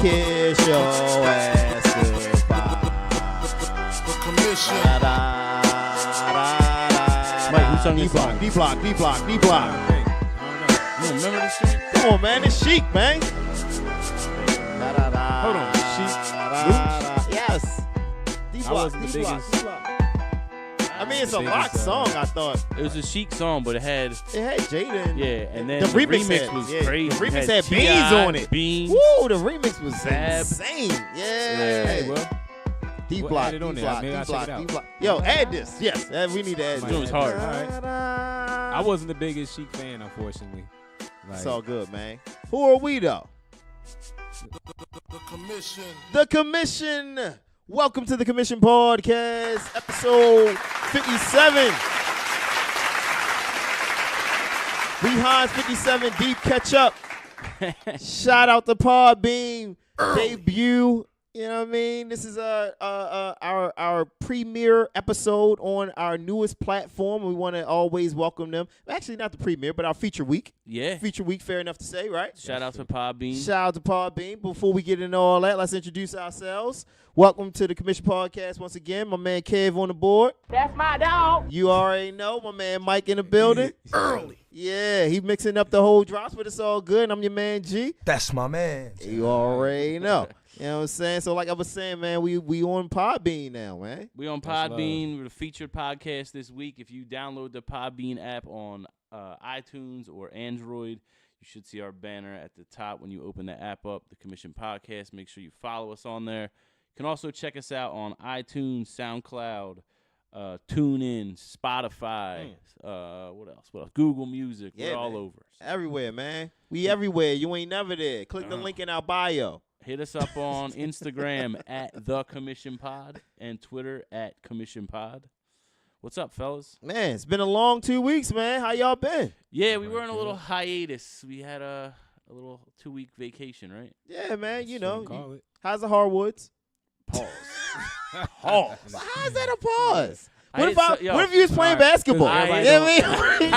Kiss your ass goodbye. The commission. Mike, who sung this song? D-block. I don't know. You don't remember this shit? Come on, man. It's Chic, man. Hold on. Chic? Yes. I wasn't the biggest. I mean, it's a rock song, I thought. It was a Chic song, but it had Jada. yeah, and then the remix was had, crazy. The remix It had T.I., beans on it. Beans. Woo, the remix was Fab. insane. Yeah. Hey, well, D-block, add it on there. Maybe I'll check it out. D-block. Yo, add this. Yes, we need to add It this. was hard. I wasn't the biggest Chic fan, unfortunately. It's all good, man. Who are we, though? The commission. The Commission. Welcome to the Commission Podcast, episode 57. Behind 57, deep catch up. Shout out to PodBean debut. You know what I mean? This is our premiere episode on our newest platform. We want to always welcome them. Actually, not the premiere, but our feature week. Yeah. Feature week, fair enough to say, right? Shout out to PodBean. Shout out to PodBean. Before we get into all that, let's introduce ourselves. Welcome to the Commission Podcast once again. My man Kev on the board. That's my dog. You already know. My man Mike in the building. Early. Yeah, he mixing up the whole drops, but it's all good. And I'm your man G. That's my man. You already know. You know what I'm saying? So like I was saying, man, we on PodBean now, man. We on PodBean. We're the featured podcast this week. If you download the PodBean app on iTunes or Android, you should see our banner at the top when you open the app up, the Commission Podcast. Make sure you follow us on there. You can also check us out on iTunes, SoundCloud, TuneIn, Spotify. What else? Google Music. Yeah, We're all man. over. Everywhere, man. We everywhere. You ain't never there. Click the link in our bio. Hit us up on Instagram at The Commission Pod and Twitter at Commission Pod. What's up, fellas? Man, it's been a long 2 weeks, man. How y'all been? Yeah, we were on a little hiatus. We had a little 2-week vacation, right? Yeah, man. You know. Call it. How's the hardwoods? Pause. Pause. How's that a pause? What if, what what if you was playing basketball? I You hit- know what I mean?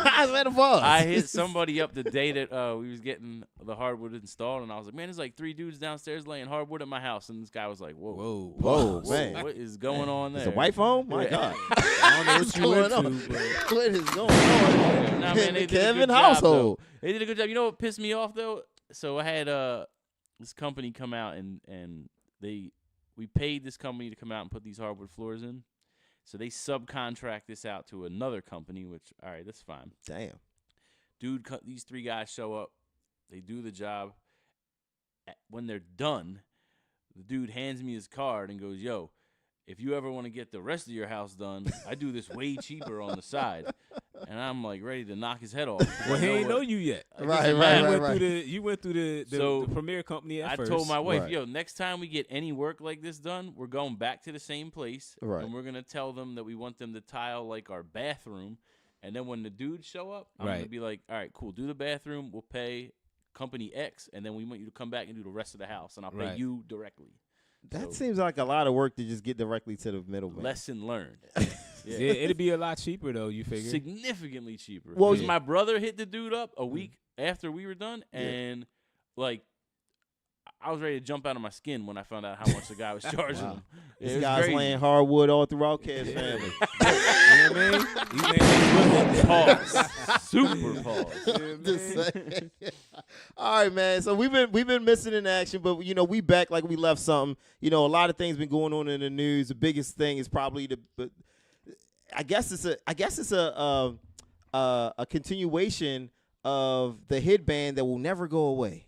How's that a pause? I hit somebody up the day that we was getting the hardwood installed, and I was like, man, there's like 3 dudes downstairs laying hardwood at my house. And this guy was like, whoa. Whoa, man. What is going on there? It's a white phone? My Yeah. God. I don't know what you went going to, but What is going on? Nah, man, they did a Kevin good job, household. though. They did a good job. You know what pissed me off, though? So I had this company come out, and we paid this company to come out and put these hardwood floors in. So they subcontract this out to another company, which, all right, that's fine. Damn. Dude, these 3 guys show up. They do the job. When they're done, the dude hands me his card and goes, yo, if you ever want to get the rest of your house done, I do this way cheaper on the side. And I'm like ready to knock his head off. well, he ain't know you yet. Right. You went through the premier company at first. I told my wife, Right. yo, next time we get any work like this done, we're going back to the same place. Right. And we're going to tell them that we want them to tile like our bathroom. And then when the dudes show up, I'm going to be like, all right, cool, do the bathroom. We'll pay company X. And then we want you to come back and do the rest of the house. And I'll pay you directly. That seems like a lot of work to just get directly to the middleman. Lesson learned. Yeah, it'd be a lot cheaper though. You figure Significantly cheaper. Well, Because my brother hit the dude up a week after we were done, and like I was ready to jump out of my skin when I found out how much the guy was charging him. It This was guy's crazy. laying hardwood all throughout Kev's family. You know what I mean? Pause. Super pause. Just saying. All right, man. So we've been missing in action, but you know we back like we left something. You know, a lot of things been going on in the news. The biggest thing is probably I guess it's a continuation of the headband that will never go away.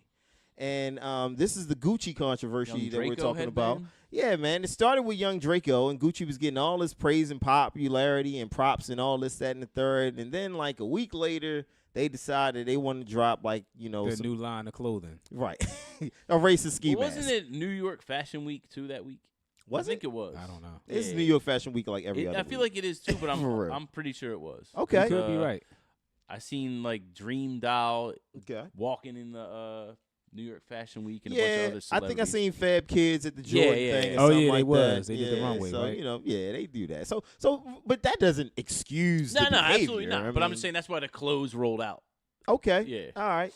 And this is the Gucci controversy Young that we're Draco talking about. headband? Yeah, man. It started with Young Draco, and Gucci was getting all this praise and popularity and props and all this, that, and the third. And then, like, a week later, they decided they wanted to drop, like, you know. The new line of clothing. Right. A racist ski mask. Wasn't it New York Fashion Week, too, that week? I think it was. I don't know. It's Yeah. New York Fashion Week like every other I feel week. like it is, too, but For real. I'm pretty sure it was. Okay. You could be right. I seen, like, Dream Doll Okay. walking in the New York Fashion Week and a bunch of Yeah, other I think celebrities. I seen Fab Kids at the Jordan yeah, thing. yeah. Or Oh, something yeah, like they was. That. They did the runway, so, right? you know, yeah, they do that. So, but that doesn't excuse. No, the behavior. absolutely not. I But I'm mean, just saying that's why the clothes rolled out. Okay. Yeah. All right.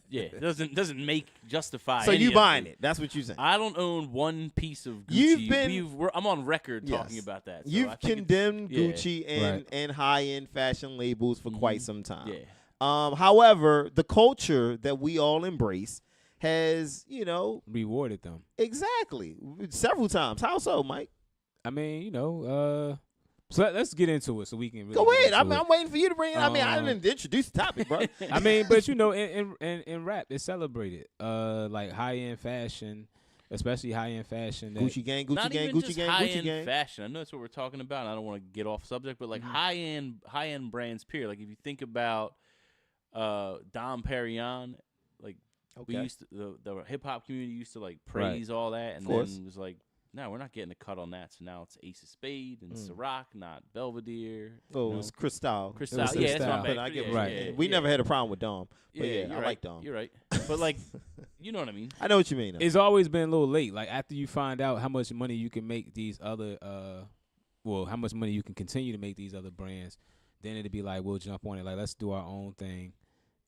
Yeah, doesn't justify. So any you of buying it. it? That's what you saying. I don't own one piece of Gucci. I'm on record talking Yes. about that. So You've I think condemned yeah. Gucci and high-end fashion labels for quite some time. Yeah. However, the culture that we all embrace has, rewarded them. Exactly. Several times. How so, Mike? I mean, so let's get into it so we can really go ahead. I'm waiting for you to bring it. I didn't introduce the topic, bro. I mean, but in rap, it's celebrated. Like high-end fashion, especially high-end fashion. Gucci gang, Not Gucci gang, even Gucci just gang, high-end Gucci gang. fashion. I know that's what we're talking about. And I don't want to get off subject, but like high-end brands. Period. Like if you think about Dom Perignon, like we used to the hip hop community used to like praise all that, and then it was like, no, we're not getting a cut on that. So now it's Ace of Spade and Ciroc, not Belvedere. Oh, it was Cristal. Cristal. It was Yeah, that's Cristal. my bad. But I get yeah, right. yeah, We yeah. never had a problem with Dom. But I I like Dom. You're right. But like, you know what I mean. I know what you mean. It's always been a little late. Like after you find out how much money you can make these other, how much money you can continue to make these other brands, then it'd be like we'll jump on it. Like let's do our own thing.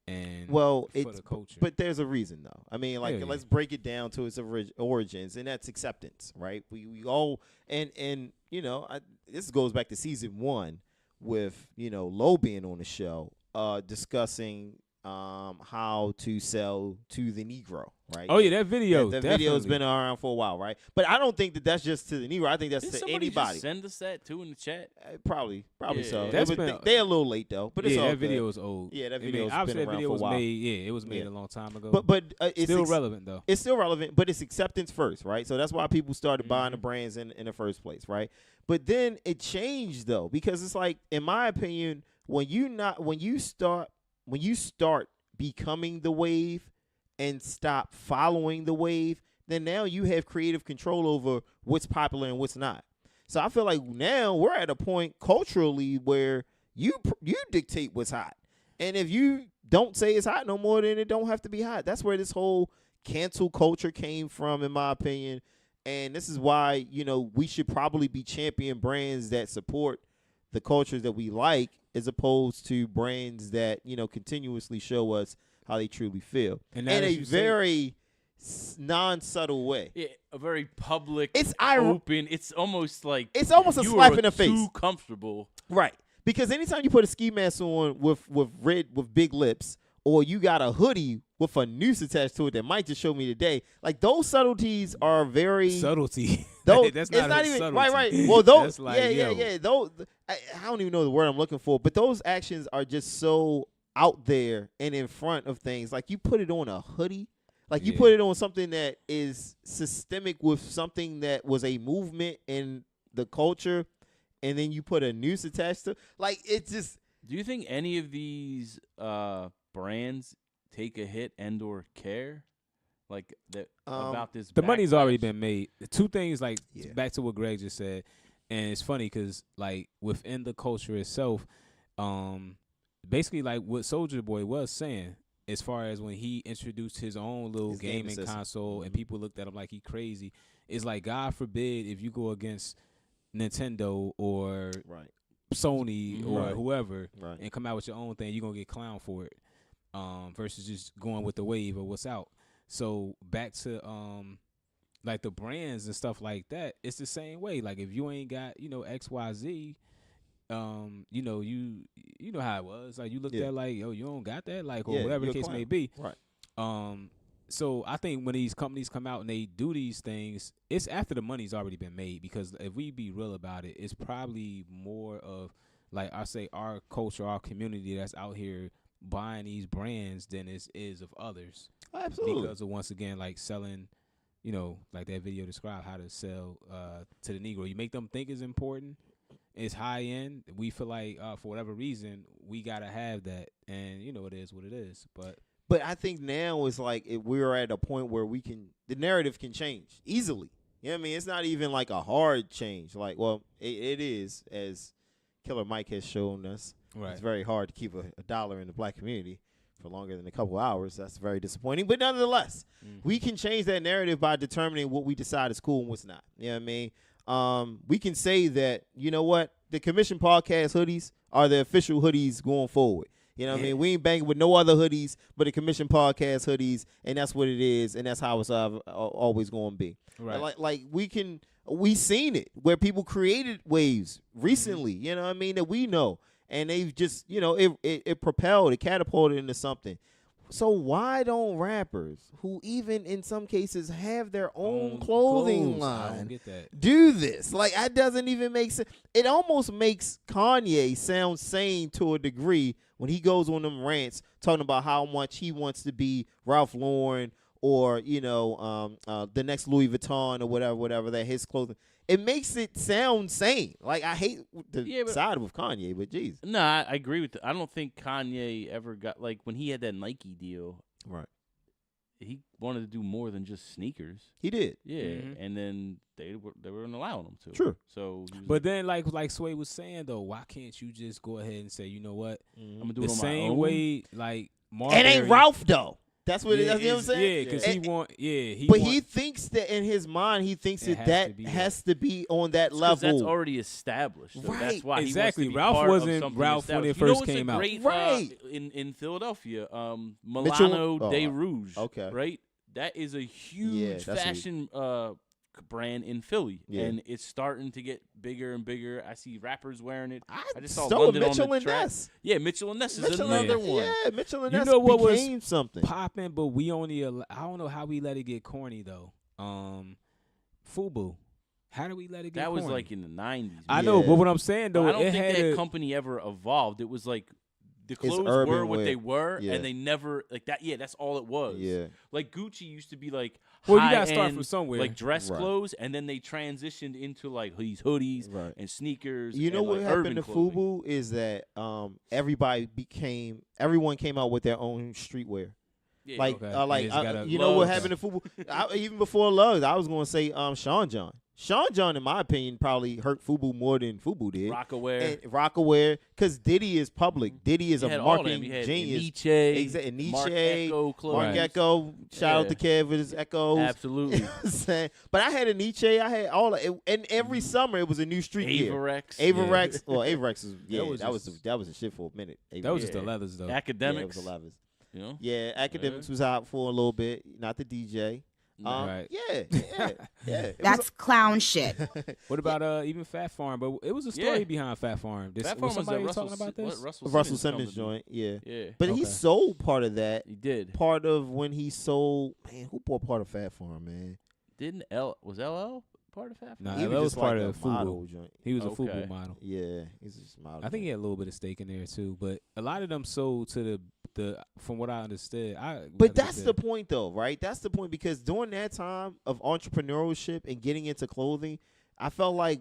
And for the culture. But there's a reason though. I mean, like let's break it down to its origins, and that's acceptance, right? We all and this goes back to season 1 with Lo being on the show, discussing how to sell to the Negro, right? Oh yeah, that video. That video's been around for a while, right? But I don't think that's just to the Negro. I think that's Did to somebody anybody. Just send us that too in the chat. Probably Yeah. so. That's They're a little late though, but it's all that good. video is old. Yeah, that I mean, video's obviously been that around video for a was while. made. Yeah, it was made a long time ago. But it's still relevant though. It's still relevant, but it's acceptance first, right? So that's why people started buying the brands in the first place, right? But then it changed though, because it's like, in my opinion, when you start becoming the wave and stop following the wave, then now you have creative control over what's popular and what's not. So I feel like now we're at a point culturally where you dictate what's hot. And if you don't say it's hot no more, then it don't have to be hot. That's where this whole cancel culture came from, in my opinion. And this is why, we should probably be champion brands that support the cultures that we like, as opposed to brands that, continuously show us how they truly feel. And in a very non-subtle way. Yeah, a very public, it's open. It's almost like a slap in the face. Too comfortable, right? Because anytime you put a ski mask on with big lips, or you got a hoodie with a noose attached to it that might just show me today, like those subtleties are very subtlety. That's not even subtlety. right. Well, those like, yeah. Those I don't even know the word I'm looking for, but those actions are just so out there and in front of things. Like you put it on a hoodie. Like you put it on something that is systemic with something that was a movement in the culture, and then you put a noose attached to. Like it's just. Do you think any of these brands take a hit and or care like that about this? The money's backlash? already been made. The two things, like back to what Greg just said, and it's funny because like within the culture itself, basically like what Soulja Boy was saying. As far as when he introduced his own little gaming console and people looked at him like he crazy, it's like, God forbid if you go against Nintendo or Sony or whoever and come out with your own thing, you're going to get clowned for it versus just going with the wave or what's out. So back to like the brands and stuff like that, it's the same way. Like if you ain't got, XYZ, you know how it was. Like you looked at like, yo, you don't got that, like, or whatever the case may be. Right. So I think when these companies come out and they do these things, it's after the money's already been made. Because if we be real about it, it's probably more of like I say our culture, our community that's out here buying these brands than it is of others. Absolutely. Because of once again like selling, like that video described how to sell to the Negro. You make them think it's important. It's high end. We feel like for whatever reason we gotta have that, and it is what it is. But I think now is like we're at a point where the narrative can change easily. You know what I mean? It's not even like a hard change. Like, well, it is, as Killer Mike has shown us. Right. It's very hard to keep a dollar in the black community for longer than a couple hours. That's very disappointing. But nonetheless, we can change that narrative by determining what we decide is cool and what's not. You know what I mean? We can say that, you know what, the Commission Podcast hoodies are the official hoodies going forward. You know what I mean? We ain't banging with no other hoodies but the Commission Podcast hoodies, and that's what it is, and that's how it's always going to be. Right. Like we seen it where people created waves recently, you know what I mean, that we know, and they've just, it propelled, it catapulted into something. So why don't rappers, who even in some cases have their own clothing line, do this? Like, that doesn't even make sense. It almost makes Kanye sound sane to a degree when he goes on them rants talking about how much he wants to be Ralph Lauren or, the next Louis Vuitton or whatever that his clothing. It makes it sound sane. Like, I hate the side with Kanye, but geez. No, I agree with I don't think Kanye ever got, like, when he had that Nike deal. Right. He wanted to do more than just sneakers. He did. Yeah, and then they weren't allowing him to. True. So, but then, like Sway was saying, though, why can't you just go ahead and say, you know what? I'm gonna do the it on same my own way, like Marbury. It ain't Ralph though. That's what. Yeah, that's what I'm saying. Yeah, because he thinks that in his mind, he thinks that has to be on that level. That's already established. So right. That's why exactly. He Ralph wants to be wasn't Ralph when it first came out. Great, right. In Philadelphia, Milano de Rouge. Okay. Right. That is a huge fashion brand in Philly, and it's starting to get bigger and bigger. I see rappers wearing it. I just saw London Mitchell on the and track. Ness. Yeah, Mitchell and Ness is another one. Yeah, Mitchell and Ness what became was something popping, but we only. I don't know how we let it get corny though. FUBU. How do we let it get corny? That was like in the 90s. I know, but what I'm saying though, I don't it think had that company ever evolved. It was like the clothes were what they were, and they never like that. Yeah, that's all it was. Yeah, like Gucci used to be like you gotta start from somewhere, like dress clothes, and then they transitioned into like these hoodies and sneakers. You know and, what like, happened to clothing. FUBU is that everyone came out with their own streetwear. Yeah, you know what happened to FUBU? Even before Lugs, I was going to say Sean John. Sean John, in my opinion, probably hurt FUBU more than FUBU did. Rockaware. Because Diddy is public. Diddy is a marketing genius. Nietzsche, Mark Echo. Shout out to Kev with his Echoes. Absolutely. You know what I'm saying? But I had a Nietzsche. I had all of it. And every summer, it was a new street gear. Averex. Well, Averex is, that was a shit for a minute. That was just the leathers, though. Academics. Yeah, it was the leathers. You know? Yeah, Academics was out for a little bit. Not the DJ. Right. Yeah. That's clown shit. What about even Fat Farm? But it was a story behind Fat Farm. Fat Farm was somebody Russell, talking about this? Russell Simmons joint, yeah. Yeah. But he sold part of that. He did. Part of when he sold, man, who bought part of Fat Farm, man? Was LL part of Fat Farm? No, LL was part of the model FUBU joint. He was a FUBU model. Yeah, he's just a model. I think he had a little bit of stake in there too, but a lot of them sold to the from what I understood. But that's the point, though, right? That's the point, because during that time of entrepreneurship and getting into clothing, I felt like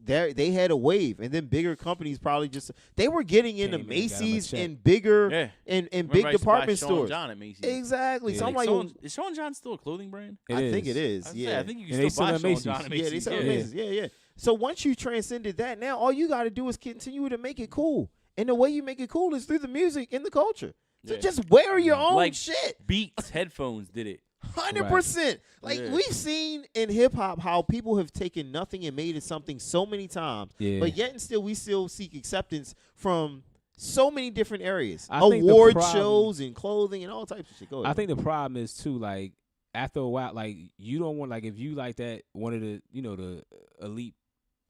they had a wave, and then bigger companies probably they were getting into Macy's and bigger and big department stores. John at Macy's. Exactly. Yeah. So I'm like, is Sean John still a clothing brand? I think it is. I think you can still buy Sean John at Macy's. Yeah, they sell at Macy's. Yeah. So once you transcended that, now all you got to do is continue to make it cool, and the way you make it cool is through the music and the culture. So just wear your own shit. Beats headphones did it. 100%. Like, we've seen in hip hop how people have taken nothing and made it something so many times. Yeah. But yet and still, we still seek acceptance from so many different areas. Award shows and clothing and all types of shit. Go ahead. I think the problem is too, like, after a while, like, you don't want, like, if you like that, one of the, the elite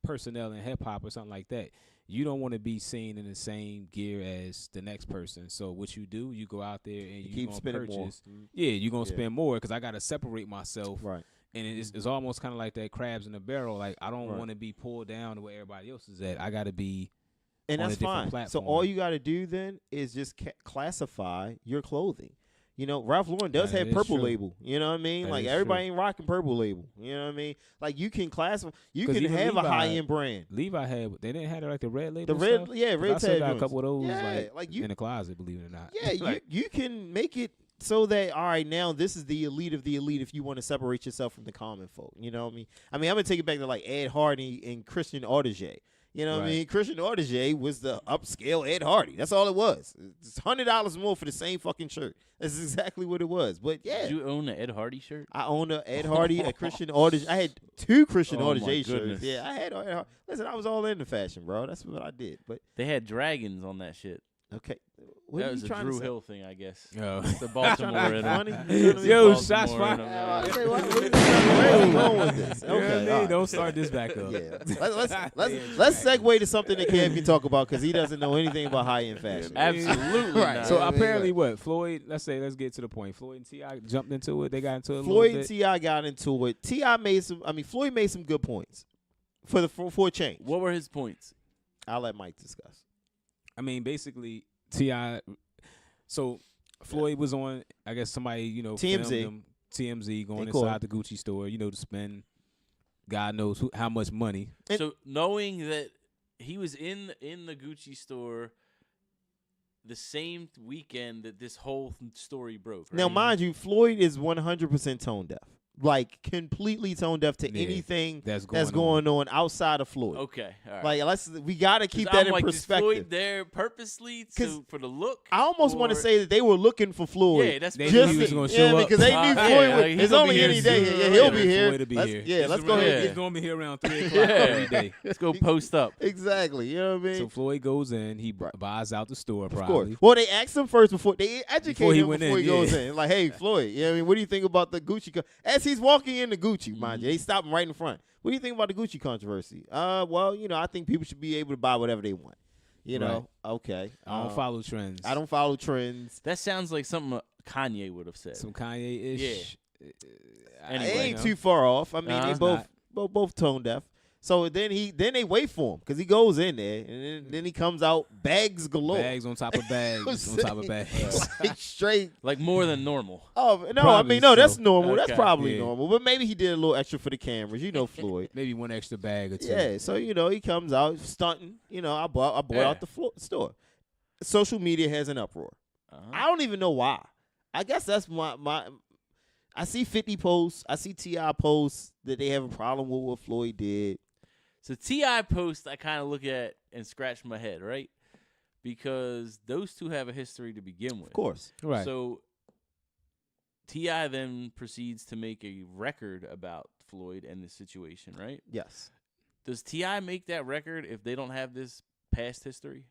personnel in hip hop or something like that, you don't want to be seen in the same gear as the next person. So what you do, you go out there and you keep spending more. Yeah, you're going to spend more because I got to separate myself. Right. And it's almost kind of like that crabs in the barrel. Like, I don't want to be pulled down to where everybody else is at. I got to be on a different platform. So all you got to do then is just classify your clothing. Ralph Lauren does have Purple Label. You know what I mean? Like, everybody ain't rocking Purple Label. You know what I mean? Like, you can classify. You can have a high-end brand. Levi they didn't have like the red label. The red, stuff? Red I still tag. got a couple of those like in the closet, believe it or not. Yeah, you can make it so that, all right, now this is the elite of the elite if you want to separate yourself from the common folk. You know what I mean? I'm going to take it back to, like, Ed Hardy and Christian Audigier. You know what I mean? Christian Audigier was the upscale Ed Hardy. That's all it was. It's $100 more for the same fucking shirt. That's exactly what it was. But yeah. Did you own an Ed Hardy shirt? I owned an Ed Hardy, a Christian Audigier. I had 2 Christian Audigier shirts. Yeah, I had Ed Hardy. Listen, I was all into fashion, bro. That's what I did. But they had dragons on that shit. Okay. What That are was you a trying Drew to say? Hill thing, I guess. Oh. It's the Baltimore in Funny? him. Yo, Baltimore shots in fired. him, I man. say, where are we going with this? You know what I Okay, mean? all right. Don't start this back up. Yeah, let's segue to something that Kev can talk about because he doesn't know anything about high-end fashion. Absolutely Right. not. So Yeah, apparently, yeah. what Floyd? Let's get to the point. Floyd and T.I. jumped into it. They got into it. Floyd a and little bit. T.I. got into it. Floyd made some good points for a change. What were his points? I'll let Mike discuss. I mean, basically, T.I. So Floyd was on. I guess somebody TMZ. filmed him, TMZ going They caught inside the Gucci store. To spend God knows how much money. So knowing that he was in the Gucci store the same weekend that this whole story broke. Right? Now, mind you, Floyd is 100% tone deaf. Like, completely tone deaf to anything that's going on outside of Floyd. Okay, all right. Like, we got to keep 'Cause that I'm in like, perspective. Is Floyd there purposely for the look? I almost want to or- say that they were looking for Floyd. Yeah, that's They just knew he was it. gonna show up. because they knew Yeah, Floyd like, would. he's It's gonna only be any here day. soon. Yeah, he'll Yeah, be for here. Floyd to be here. Yeah, let's He's go around- ahead. He's and gonna be here around 3 o'clock Yeah. every day. Let's go post up. get- Exactly. You know what I mean? So Floyd goes in. He Right. buys out the store. Of Probably. course. Well, they asked him first before they educated Before he him went before in, he goes yeah. in. Like, hey, Floyd, you know what I mean? What do you think about the Gucci? As he's walking into Gucci, mind you, they stop him right in front. What do you think about the Gucci controversy? Well, I think people should be able to buy whatever they want. Okay. I don't follow trends. I don't follow trends. That sounds like something Kanye would have said. Some Kanye-ish. Anyway, It ain't no. too far off. I mean, they It's both tone deaf. So then they wait for him because he goes in there and then he comes out bags galore. Bags on top of bags on top of bags. Like straight. like more than normal. Oh no, Probably I mean no, that's so. normal. That's Okay. probably Yeah. normal. But maybe he did a little extra for the cameras. Floyd. Maybe one extra bag or two. Yeah, so he comes out stunting. I bought out the store. Social media has an uproar. I don't even know why. I guess that's my. I see 50 posts. I see T.I. posts that they have a problem with what Floyd did. So T.I. post, I kind of look at and scratch my head, right? Because those two have a history to begin with. Of course, Right. So T.I. then proceeds to make a record about Floyd and the situation, right? yes. Does T.I. make that record if they don't have this past history?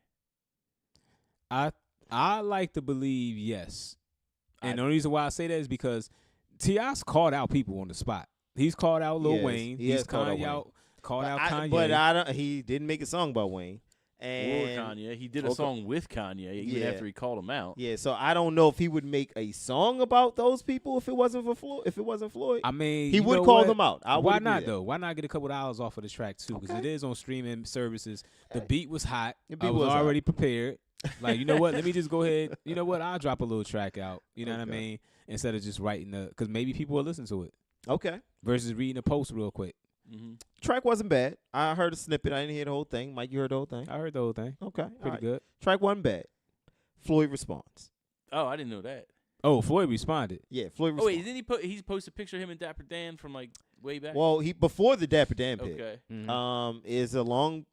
I like to believe yes. And the only reason why I say that is because T.I.'s called out people on the spot. He's called out Lil Yes, Wayne. he has He's called out called out Kanye. But he didn't make a song about Wayne. Or And Kanye. He did a song with Kanye even Yeah. after he called him out. yeah, so I don't know if he would make a song about those people if it wasn't for Floyd. If it wasn't Floyd, I mean, he you would know call what? them out. I would Why agree not that. though? Why not get a couple dollars off of the track too? Because Okay. it is on streaming services. The beat was hot. The beat I was was hot. already prepared. Like, you know what? Let me just go ahead. You know what? I'll drop a little track out. You know what I Okay. mean? Instead of just writing because maybe people will listen to it Okay, versus reading a post real quick. Mm-hmm. track wasn't bad. I heard a snippet. I didn't hear the whole thing. Mike, you heard the whole thing? I heard the whole thing. Okay, Pretty all right. good. Track wasn't bad. Floyd responds. Oh, I didn't know that. Oh, Floyd responded. Yeah, Floyd Oh, wait, responds. didn't he posted a picture of him and Dapper Dan from like way back? Well, he before the Dapper Dan pic. Okay. Mhm. Is a long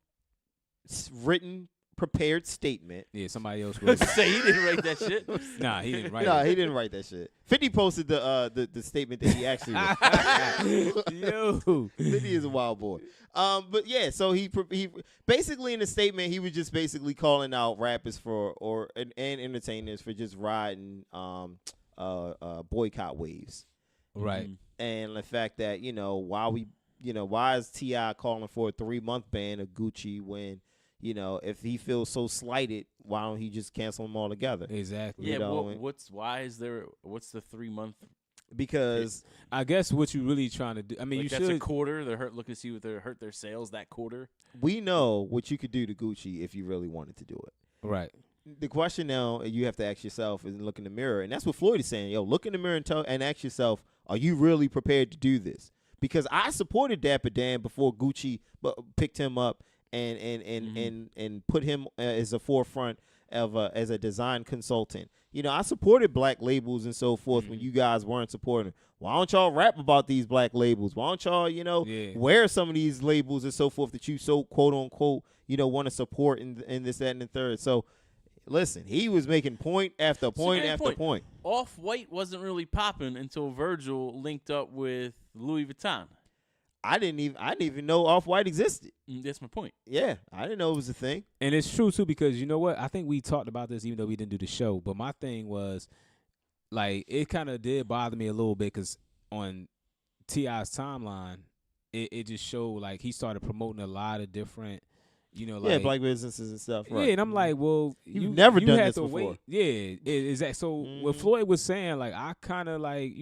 written prepared statement. Yeah, somebody else wrote it. Say he didn't write that shit. Nah, he didn't write No, it. he didn't write that shit. 50 posted the statement that he actually wrote. Yo. 50 is a wild boy. But yeah, so he basically in the statement he was just basically calling out rappers and entertainers for just riding boycott waves. Right. Mhm. And the fact that why is T.I. calling for a 3-month ban of Gucci when if he feels so slighted, why don't he just cancel them all together? Exactly. Yeah, You know, what's the 3-month? Because I guess what you really trying to do. I mean, Like you that's a should. quarter. They're looking to see what they hurt their sales that quarter. we know what you could do to Gucci if you really wanted to do it. Right. The question now you have to ask yourself is look in the mirror, and that's what Floyd is saying. Yo, look in the mirror and ask yourself, are you really prepared to do this? Because I supported Dapper Dan before Gucci picked him up and put him as a forefront of as a design consultant. I supported black labels and so forth when you guys weren't supporting. Why don't y'all rap about these black labels? Why don't y'all, wear some of these labels and so forth that you so quote unquote, want to support in this, that, and the third. So listen, he was making point after point after point. Off-White wasn't really popping until Virgil linked up with Louis Vuitton. I didn't even know Off-White existed. That's my point. Yeah, I didn't know it was a thing. And it's true too, because you know what? I think we talked about this even though we didn't do the show. But my thing was, like, it kind of did bother me a little bit because on T.I.'s timeline, it just showed like he started promoting a lot of different, like black businesses and stuff. Right. Yeah, and I'm like, well, You've never done had this to before. wait. Yeah, exactly. So what Floyd was saying, like, I kind of like,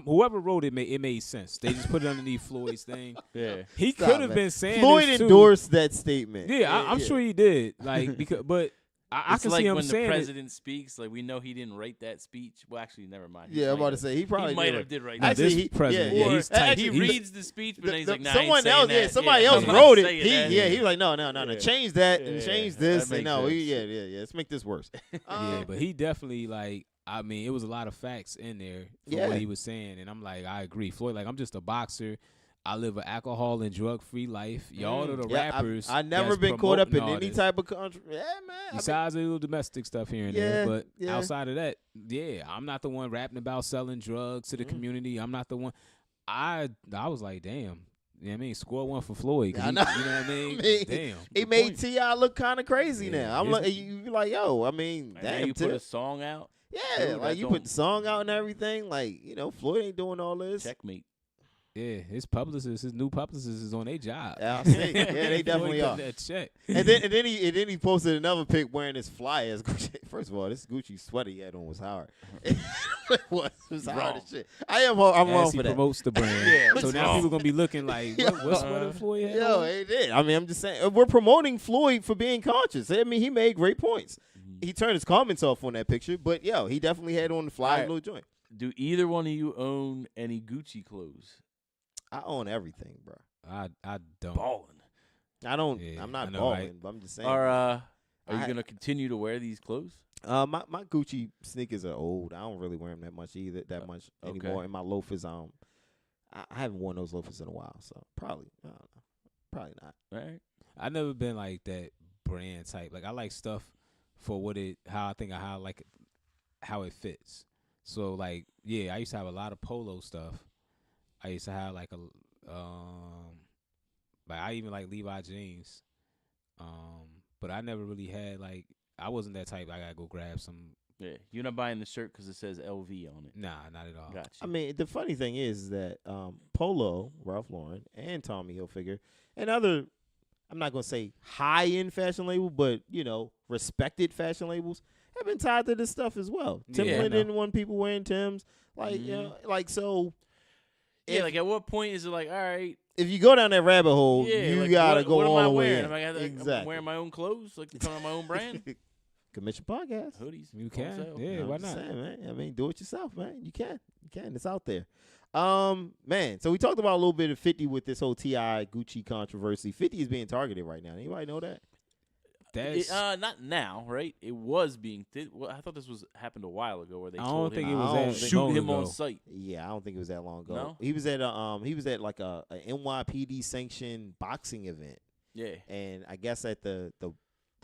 whoever wrote it made sense. They just put it underneath Floyd's thing. Yeah, he Stop, could have man. been saying Floyd this too. endorsed that statement. Yeah, I'm sure he did. Like, but I it's can like see him when saying the president speaks. Like we know he didn't write that speech. Well, actually, never mind. Yeah, I'm about to say he probably might have did write No, that. this Actually, president, yeah, yeah, he's tight. He Actually, reads the speech, but then he's like, nah, someone I ain't else, saying that. somebody else I'm not wrote it. saying that. He was like, no, change that and change this. That And makes no, sense. yeah, let's make this worse. yeah, but he definitely like. I mean, it was a lot of facts in there for what he was saying, and I'm like, I agree. Floyd, like, I'm just a boxer. I live an alcohol and drug-free life. Y'all are the rappers. I've never that's been caught up in promoting all any this. type of country. Yeah, man. Besides a little domestic stuff here and Yeah, there, but yeah. outside of that, yeah, I'm not the one rapping about selling drugs to the community. I'm not the one. I was like, damn. You know what I mean? Score one for Floyd. I You know. know what I mean? Damn. He Good made point. T.I. look kind of crazy Yeah, now. I'm his- like, you like, yo, I mean, And now damn, you put a song out. yeah, Dude, like that you don't- put the song out and everything. Like, Floyd ain't doing all this. Checkmate. Yeah, his new publicist is on their job. Yeah, I see. Yeah, they Floyd definitely cutting are. That check. And then he posted another pic wearing his fly ass Gucci. First of all, this Gucci sweater he had on was hard. It was hard Wrong. as shit. I'm wrong As he for that. promotes the brand. Yeah, so what's now wrong? people gonna be looking like, what's sweater Floyd had Yo, on? it did. I mean, I'm just saying we're promoting Floyd for being conscious. I mean, he made great points. He turned his comments off on that picture, but he definitely had on the fly All right. little joint. Do either one of you own any Gucci clothes? I own everything, bro. I don't. Balling. I don't. Yeah, I'm not I know, balling, right? but I'm just saying. Are you I- gonna continue to wear these clothes? My Gucci sneakers are old. I don't really wear them that much either. Much Okay. anymore. And my loafers, I haven't worn those loafers in a while, so probably I don't know. Probably not. All right. I never been like that brand type. Like I like stuff for how it fits. So like, yeah, I used to have a lot of polo stuff. I used to have like I even like Levi jeans. But I never really had like, I wasn't that type. I gotta go grab some. Yeah, you're not buying the shirt because it says LV on it. Nah, not at all. Gotcha. I mean, the funny thing is that Polo, Ralph Lauren, and Tommy Hilfiger, and other, I'm not gonna say high-end fashion label, but respected fashion labels have been tied to this stuff as well. Yeah, Timberland I know. didn't want people wearing Timbs, like so. yeah, if- like at what point is it like, all right, If you go down that rabbit hole, yeah, you like, gotta what, go what am all I the way wearing? in. Am I gotta, Exactly. I'm wearing my own clothes, like put on my own brand, Commission podcast. hoodies. You on can, sale. yeah. I'm Why just not? saying, man. I mean, do it yourself, man. You can. It's out there. Man. So we talked about a little bit of 50 with this whole T.I. Gucci controversy. 50 is being targeted right now. Anybody know that? That's. Not now, right? It was being. Well, I thought this happened a while ago, where they I told don't think him it was I don't that think- shoot long him on ago. site. Yeah, I don't think it was that long ago. No? He was at like a NYPD sanctioned boxing event, Yeah, and I guess at the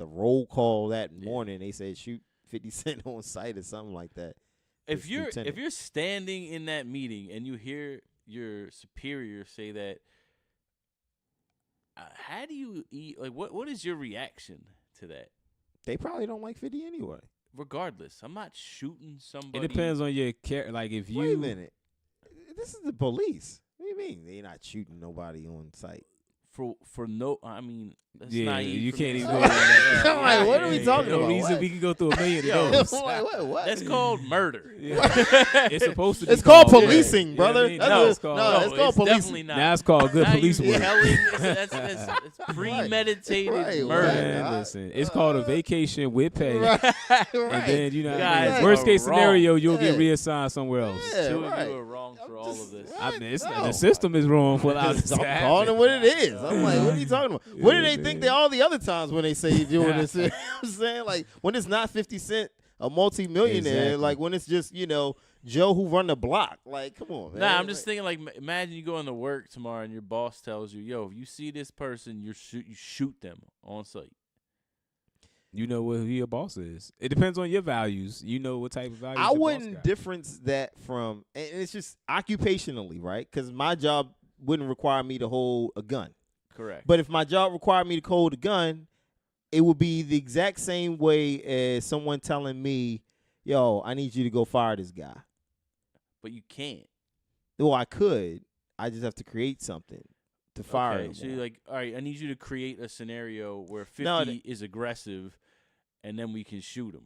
roll call that Yeah. morning they said shoot 50 Cent on site or something like that. if This you're lieutenant. standing in that meeting and you hear your superior say that, how do you eat? Like, what is your reaction to that? They probably don't like 50 anyway. Regardless, I'm not shooting somebody. It depends on your character. Like if you. Wait a minute. This is the police. What do you mean they're not shooting nobody on site? for no. I mean, that's Yeah, naive you for can't me even to go say. down that. I'm like, what are we talking no about? reason What? we can go through a million Yo, of those. I'm like, what? That's called murder. It's supposed to be. It's called called policing, yeah. brother. You know what I That's mean? what it's called. no, it's called policing. definitely not. Now it's called good Now police you work. telling- it's premeditated Right, murder. Man, Right. listen, it's called a vacation with pay. Right, And then, you know, Guys worst are case wrong. scenario, you'll get Yeah. reassigned somewhere else. Yeah, Two right. of you are wrong for all of this. I mean, it's, No. the system is wrong for allowing this I'm to happen. calling it what it is. I'm like, what are you talking about? What do Yeah, they man. think they all the other times when they say you're doing this? You know what I'm saying? Like, when it's not 50 Cent, a multi-millionaire, Exactly. like when it's just, Joe who run the block. Like, come on, man. Nah, I'm just thinking, like, imagine you go into work tomorrow and your boss tells you, yo, if you see this person, you shoot them on site. You know who your boss is. It depends on your values. You know what type of values I your boss wouldn't got. difference that from, and it's just occupationally, right? Because my job wouldn't require me to hold a gun. Correct. But if my job required me to hold a gun, it would be the exact same way as someone telling me, yo, I need you to go fire this guy. But you can't. Well, I could. I just have to create something to fire him. So you're like, all right, I need you to create a scenario where 50 is aggressive, and then we can shoot him.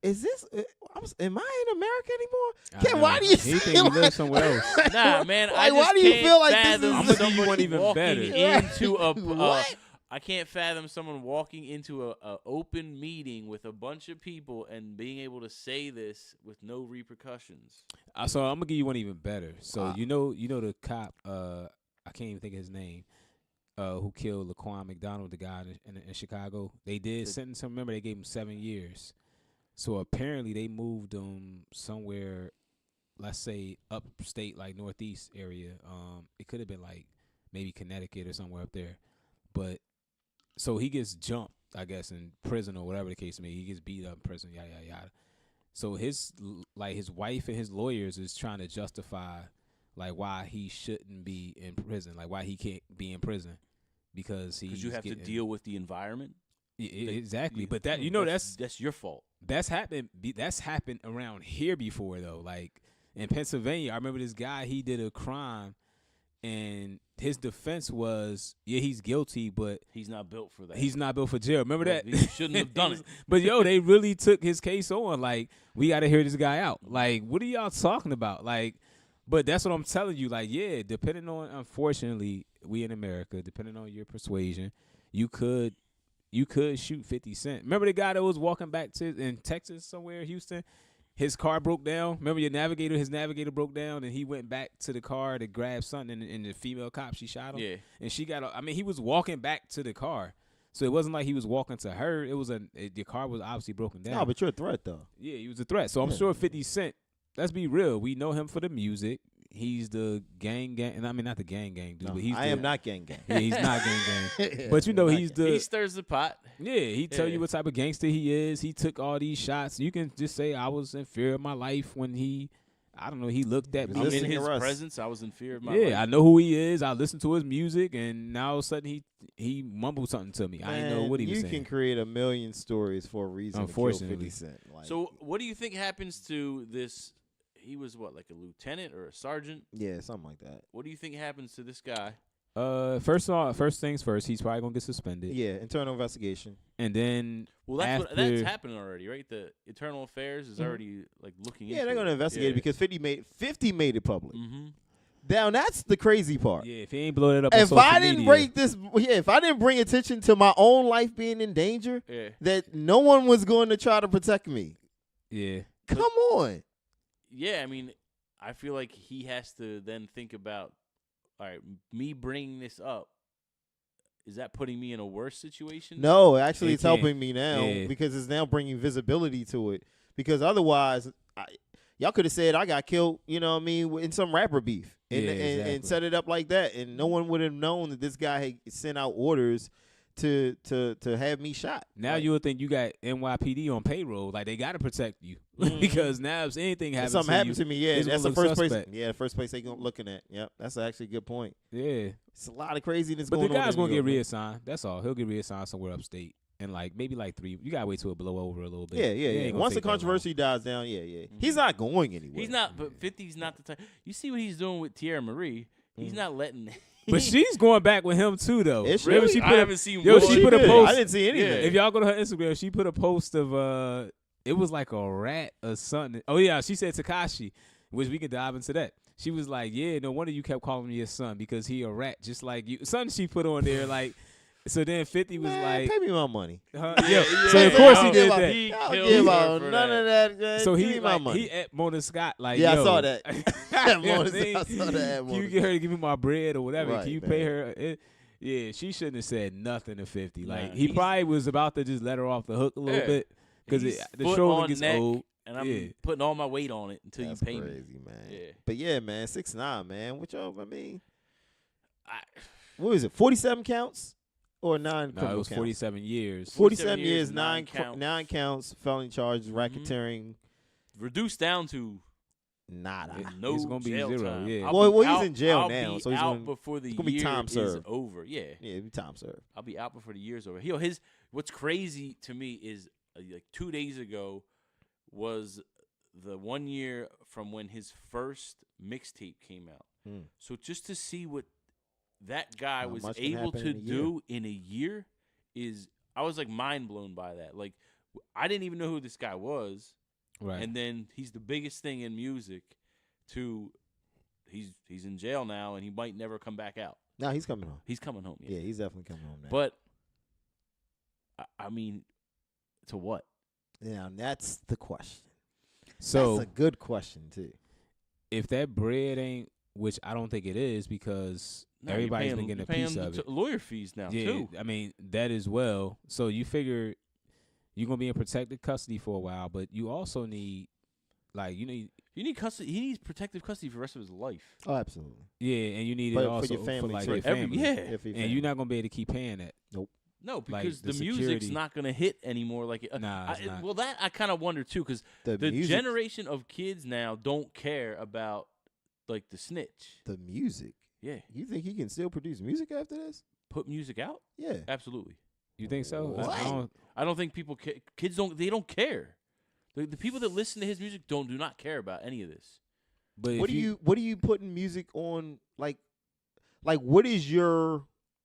Is this? Am I in America anymore? Ken, why do you think we live somewhere else? Nah, man. Like, why do you feel like this is? I'm gonna give you one even better. Into a What? I can't fathom someone walking into a open meeting with a bunch of people and being able to say this with no repercussions. So I'm gonna give you one even better. So you know the cop. I can't even think of his name. Who killed Laquan McDonald, the guy in Chicago? They did sentence him. Remember, they gave him 7 years. So apparently they moved him somewhere, let's say upstate, like northeast area. It could have been like maybe Connecticut or somewhere up there. But so he gets jumped, I guess, in prison or whatever the case may be. He gets beat up in prison, yada yada yada. So his wife and his lawyers is trying to justify like why he shouldn't be in prison, like why he can't be in prison because you have to deal with the environment. Yeah, exactly. But that that's your fault. That's happened. That's happened around here before though. Like in Pennsylvania, I remember this guy. He did a crime, and his defense was, yeah, he's guilty, but he's not built for that. He's not built for jail. Remember that? He shouldn't have done it. But yo, they really took his case on. Like, we got to hear this guy out. Like, what are y'all talking about? Like, but that's what I'm telling you. Like, yeah, depending on, unfortunately, we in America, depending on your persuasion, you could shoot 50 Cent. Remember the guy that was walking back in Texas somewhere, Houston? His car broke down. Remember his navigator broke down, and he went back to the car to grab something, and the female cop, she shot him. Yeah. And he was walking back to the car. So it wasn't like he was walking to her. The car was obviously broken down. No, but you're a threat, though. Yeah, he was a threat. So I'm sure 50 Cent, let's be real. We know him for the music. He's the gang, and I mean, not the gang, dude. No, but he's I am not gang. Yeah, he's not gang. But you know, he stirs the pot. Yeah, he tell you what type of gangster he is. He took all these shots. You can just say I was in fear of my life when he looked at me. In his presence, I was in fear of my life. Yeah, I know who he is. I listened to his music, and now all of a sudden he mumbled something to me. Man, I didn't know what he was saying. You can create a million stories for a reason. Unfortunately. To kill 50 Cent. Like, so what do you think happens to this? He was what, like a lieutenant or a sergeant? Yeah, something like that. What do you think happens to this guy? First things first, he's probably gonna get suspended. Yeah, internal investigation. And then that's happening already, right? The internal affairs is already like looking. Yeah, into they're gonna investigate it because 50 made it public. Mm-hmm. Now that's the crazy part. Yeah, if he ain't blowing it up. If on I social didn't media, if I didn't bring attention to my own life being in danger, that no one was going to try to protect me. Yeah. Come on. Yeah, I mean, I feel like he has to then think about, all right, me bringing this up, is that putting me in a worse situation? No, actually, it's helping me now because it's now bringing visibility to it. Because otherwise, y'all could have said I got killed, you know what I mean, in some rapper beef and set it up like that. And no one would have known that this guy had sent out orders to have me shot. Now you would think you got NYPD on payroll, like they got to protect you because now if anything happens, something happened to me. Yeah, that's the first place. Yeah, the first place they looking at. Yep, that's actually a good point. Yeah, it's a lot of craziness. But going on. the guy's gonna get reassigned. That's all. He'll get reassigned somewhere upstate, and like maybe like 3. You gotta wait till it blow over a little bit. Yeah. Once the controversy dies down, He's not going anywhere. He's not. But 50's not the type. You see what he's doing with Tierra Marie? He's not letting. But she's going back with him too, though. Really? I haven't seen. She put a post. I didn't see anything. If y'all go to her Instagram, she put a post of it was like a rat or something. Oh yeah, she said Tekashi, which we could dive into that. She was like, yeah, no wonder you kept calling me your son because he a rat just like you. Something she put on there like. So then 50 was like, pay me my money. Yeah. So of course he did that. I'll give out none of that. So give me my money. He at Mona Scott like, yeah, yo, I saw that. I saw that. Can you get her to give me my bread or whatever? Right, Can you man. pay her? Yeah, she shouldn't have said nothing to 50. Like Nah, he probably was about to just let her off the hook a little bit because the shoulder gets old. And I'm putting all my weight on it until That's you pay crazy, me. man. Yeah. But yeah, man, 6ix9ine, man. What y'all? I mean, what is it? 47 counts or 9? No, it was counts? 47 years. 47 years, 9 counts. 9 counts, felony charges, racketeering. Reduced down to nada. No It's gonna be jail 0, time. yeah. I'll Well, be he's out- in jail I'll now, be so he's out gonna- before the it's gonna be year time is served. over. Yeah. Yeah, it'd be time served. I'll be out before the year's over. Yo, what's crazy to me is like 2 days ago was the 1 year from when his first mixtape came out. So just to see what that guy How was much can able happen to in a year. do in a year I was like mind blown by that. Like I didn't even know who this guy was, Right. and then he's the biggest thing in music. He's in jail now, and he might never come back out. No, he's coming home. He's coming home. Yeah, he's definitely coming home now. But I mean, to what? now that's the question. So That's a good question too. if that bread ain't, which I don't think it is, because No, everybody's you're been getting a paying piece of the it. lawyer fees now Yeah, too. I mean that as well. So you figure you're gonna be in protected custody for a while, but you also need, like, You need custody. He needs protective custody for the rest of his life. Oh, absolutely. yeah, and you need But it for also your family like too. your For every- family. yeah. If he And you're not gonna be able to keep paying that. No, Like, because the the music's security- not going to hit anymore. Like Nah, it's not. Well, that I kind of wonder too, because the the music, generation of kids now don't care about like the snitch. the music. Yeah, You think he can still produce music after this? put music out. Yeah. Absolutely. You think so? What? I don't think people kids don't care. The people that listen to his music do not care about any of this. But What do you putting music on, like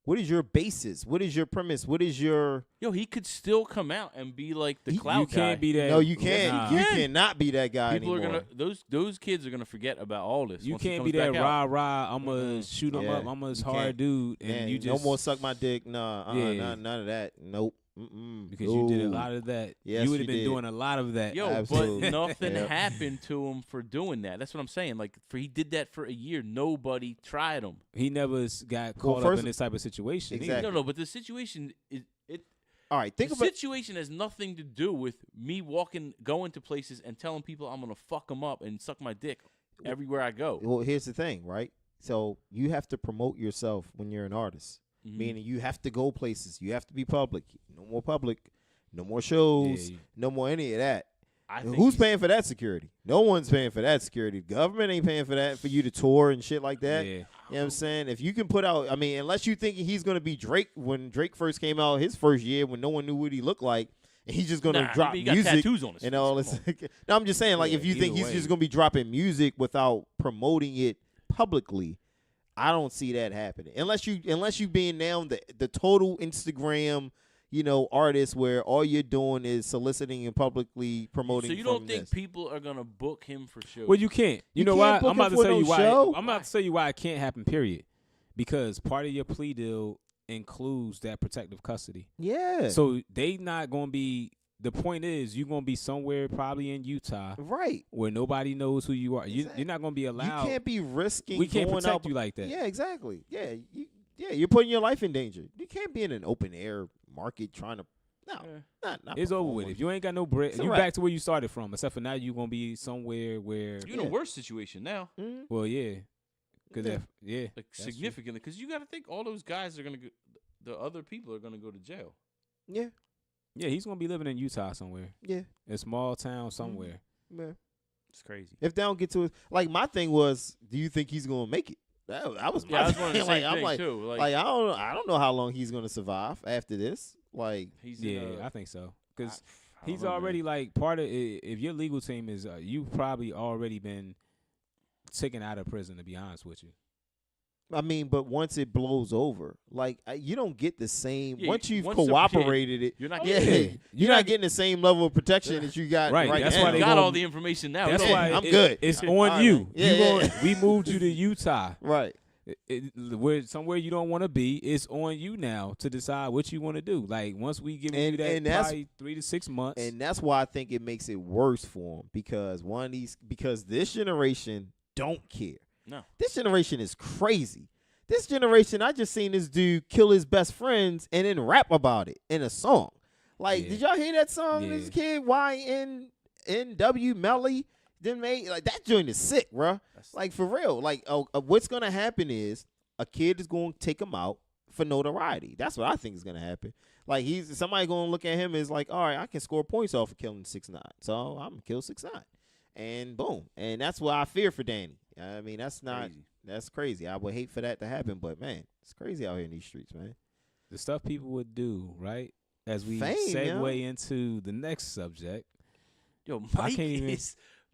what is your basis? What is your premise? What is your Yo, he could still come out and be like the You clout you can't guy. be that. No, you can't. Nah. You cannot be that guy People anymore. are gonna those kids are gonna forget about all this. You once he can't comes be that back out. rah. I'm gonna shoot him Yeah, up. I'm a you hard can't. dude, and Man, you just no more suck my dick. Nah, Yeah. none of that. Nope. Mm-mm. because you did a No. lot of that. Yes, you would you have been did. doing a lot of that. Yo, Absolutely. but nothing Yep. happened to him for doing that. That's what I'm saying. Like, he did that for a year. Nobody tried him. He never got Well, caught up first- in this type of situation. either. Exactly. No, but the situation is All right, think the about situation has nothing to do with me going to places and telling people I'm gonna fuck them up and suck my dick everywhere I go. Well, here's the thing, right? So you have to promote yourself when you're an artist, Mhm. meaning you have to go places. You have to be public. No more public. No more shows. Yeah, No more any of that. I think Who's he's- paying for that security? No one's paying for that security. The government ain't paying for that, for you to tour and shit like that. Yeah. You know what I'm saying? If you can put out, I mean, unless you think he's going to be Drake when Drake first came out his first year when no one knew what he looked like, and he's just going to Nah, drop he got music tattoos on his and face. all Come this. No, I'm just saying, like, Yeah, if you think either he's way. just going to be dropping music without promoting it publicly, I don't see that happening. Unless you being now the total Instagram, artist where all you're doing is soliciting and publicly promoting. So you don't from think this. people are gonna book him for shows? Well, you can't. You You know can't why? book I'm about him to for tell you no why. show? I'm about to tell you why it can't happen. Period. Because part of your plea deal includes that protective custody. Yeah. So they not gonna be. The point is, you're gonna be somewhere probably in Utah right. where nobody knows who you are. Exactly. You're not gonna be allowed. You can't be risking. we can't going protect out, you like that. Yeah, exactly. Yeah, you're putting your life in danger. You can't be in an open air market trying to. No, Yeah. not It's over with. performing. If you ain't got no bread, It's a you wrap. back to where you started from. Except for now, you're gonna be somewhere where. You're in a worse situation now, Mhm. Well, yeah, because Yeah. like that's true. significantly, because you got to think all those guys are gonna go. The other people are gonna go to jail. Yeah, Yeah, he's gonna be living in Utah somewhere, yeah, a small town somewhere. yeah. It's crazy. If they don't get to it, like my thing was, do you think he's gonna make it? That was my Yeah, I was thing. wondering the like, same I'm thing like, too. like I don't know how long he's gonna survive after this. Like, he's Yeah, in a, I think so. Because I don't he's know, man. already like part of. If your legal team is, you've probably already been taken out of prison. To be honest with you. I mean, but once it blows over, like you don't get the same. Yeah, once you've once the- cooperated it, You're not yeah, getting. you're not getting the same level of protection that you got Right, right that's now. why You they got gonna- all the information now. That's It's why over. I'm good. It's All on right, you. man. Yeah, yeah. We moved you to Utah. Right. Where somewhere you don't want to be, it's on you now to decide what you want to do. Like once we give you that, and that's- probably 3 to 6 months. And that's why I think it makes it worse for him because because this generation don't care. No. This generation is crazy. This generation, I just seen this dude kill his best friends and then rap about it in a song. Like, Yeah. did y'all hear that song? Yeah. This kid YNW Melly then made like that joint is sick, bruh. Like for real. Like, what's gonna happen is a kid is gonna take him out for notoriety. That's what I think is gonna happen. Like somebody gonna look at him as like, all right, I can score points off of killing 6ix9ine, so I'm gonna kill 6ix9ine. and boom. And that's what I fear for Danny. I mean, that's crazy. I would hate for that to happen, but man, it's crazy out here in these streets, man. The stuff people would do, right? As we Fame, segue into the next subject. Yo,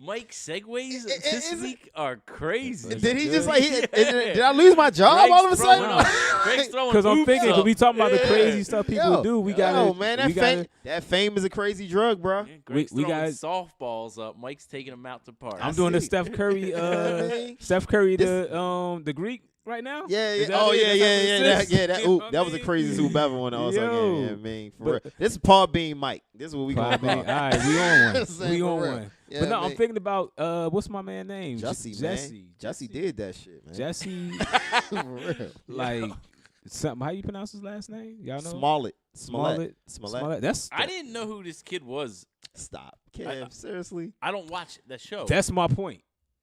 Mike's segues this week are crazy. Did he just like? Did I lose my job all of a sudden? Because I'm thinking, because we talking about the crazy stuff people do. We got that fame is a crazy drug, bro. We got softballs up. Mike's taking them out to park. I'm doing the Steph Curry, the Greek right now. Yeah. That was the craziest hoop ever on the All-Star game. Yeah, I mean, for real. This is PodBean Mike. This is what we call it. All right, we on one. We on one. Yeah, but no, I'm thinking about what's my man's name? Jussie, man. Jussie did that shit, man. Jussie, for real. like something. How you pronounce his last name? Y'all know? Smollett. I didn't know who this kid was. Stop, Kev. Seriously, I don't watch the show. That's my point,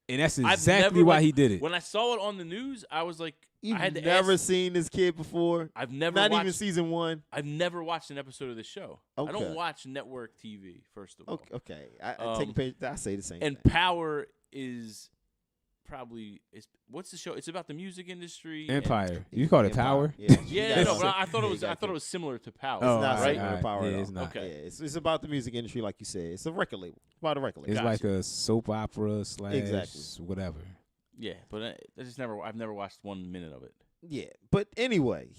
and that's exactly why he did it. When I saw it on the news, I was like, You've I had to never seen this kid before. I've never not watched, even season 1. I've never watched an episode of the show. Okay. I don't watch network TV. First of all, okay. I take a page. I say the same. And thing. Power is probably what's the show? It's about the music industry. Empire. You call it Power? Yeah, no, but I thought it was similar to Power. It's not right? similar to Power. Yeah, it's not. Okay. Yeah, it's about the music industry, like you said. It's a record label. It's about a record label. It's like a soap opera / whatever. Yeah, but I've never watched 1 minute of it. Yeah, but anyway,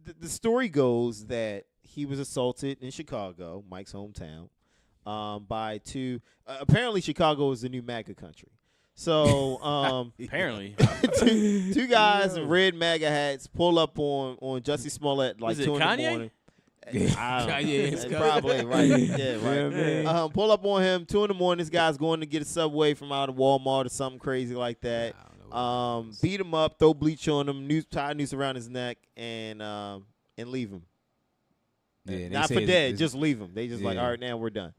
the story goes that he was assaulted in Chicago, Mike's hometown, by two. Apparently, Chicago is the new MAGA country. So apparently, two guys in red MAGA hats pull up on Jussie Smollett like 2 in the morning. It's probably right. Yeah, right. Yeah, pull up on him 2 in the morning. This guy's going to get a Subway from out of Walmart or something crazy like that. Beat him up, throw bleach on him, tie a noose around his neck, and leave him. Yeah, not for dead, just leave him. They just like, all right, now we're done.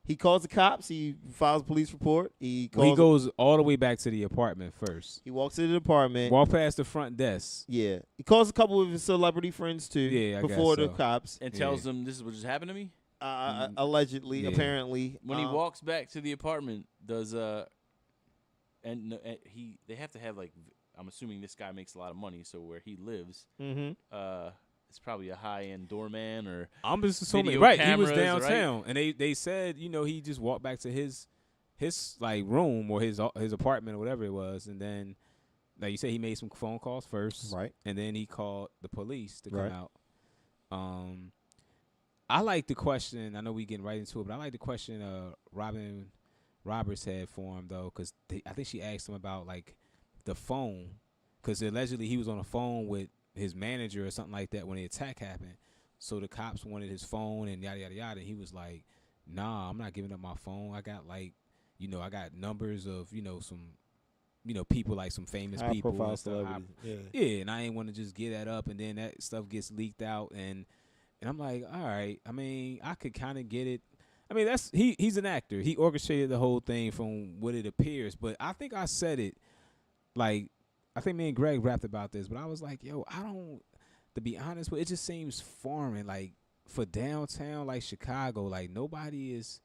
He calls the cops. He files a police report. He goes all the way back to the apartment first. He walks to the apartment. Walk past the front desk. Yeah. He calls a couple of his celebrity friends too. Yeah, before the cops. And tells them this is what just happened to me. Allegedly, apparently. When he walks back to the apartment, they have to have, like, I'm assuming this guy makes a lot of money, so where he lives, it's probably a high-end doorman or I'm just assuming, cameras, he was downtown, right? and they said, he just walked back to his like room or his apartment or whatever it was, and then, like you said, he made some phone calls first, right, and then he called the police to come out. I like the question. I know we getting right into it, but I like the question Robin Roberts had for him though, because I think she asked him about like the phone, because allegedly he was on the phone with his manager or something like that when the attack happened. So the cops wanted his phone and yada yada yada. And he was like, "Nah, I'm not giving up my phone. I got like, I got numbers of some, people like some famous high people, profile and stuff. celebrities. Yeah, and I ain't want to just get that up, and then that stuff gets leaked out, and I'm like, all right. I mean, I could kind of get it. I mean, he's an actor. He orchestrated the whole thing from what it appears. But I think I said it, like, I think me and Greg rapped about this, but I was like, yo, to be honest with it just seems foreign, like, for downtown, like Chicago, like, nobody is.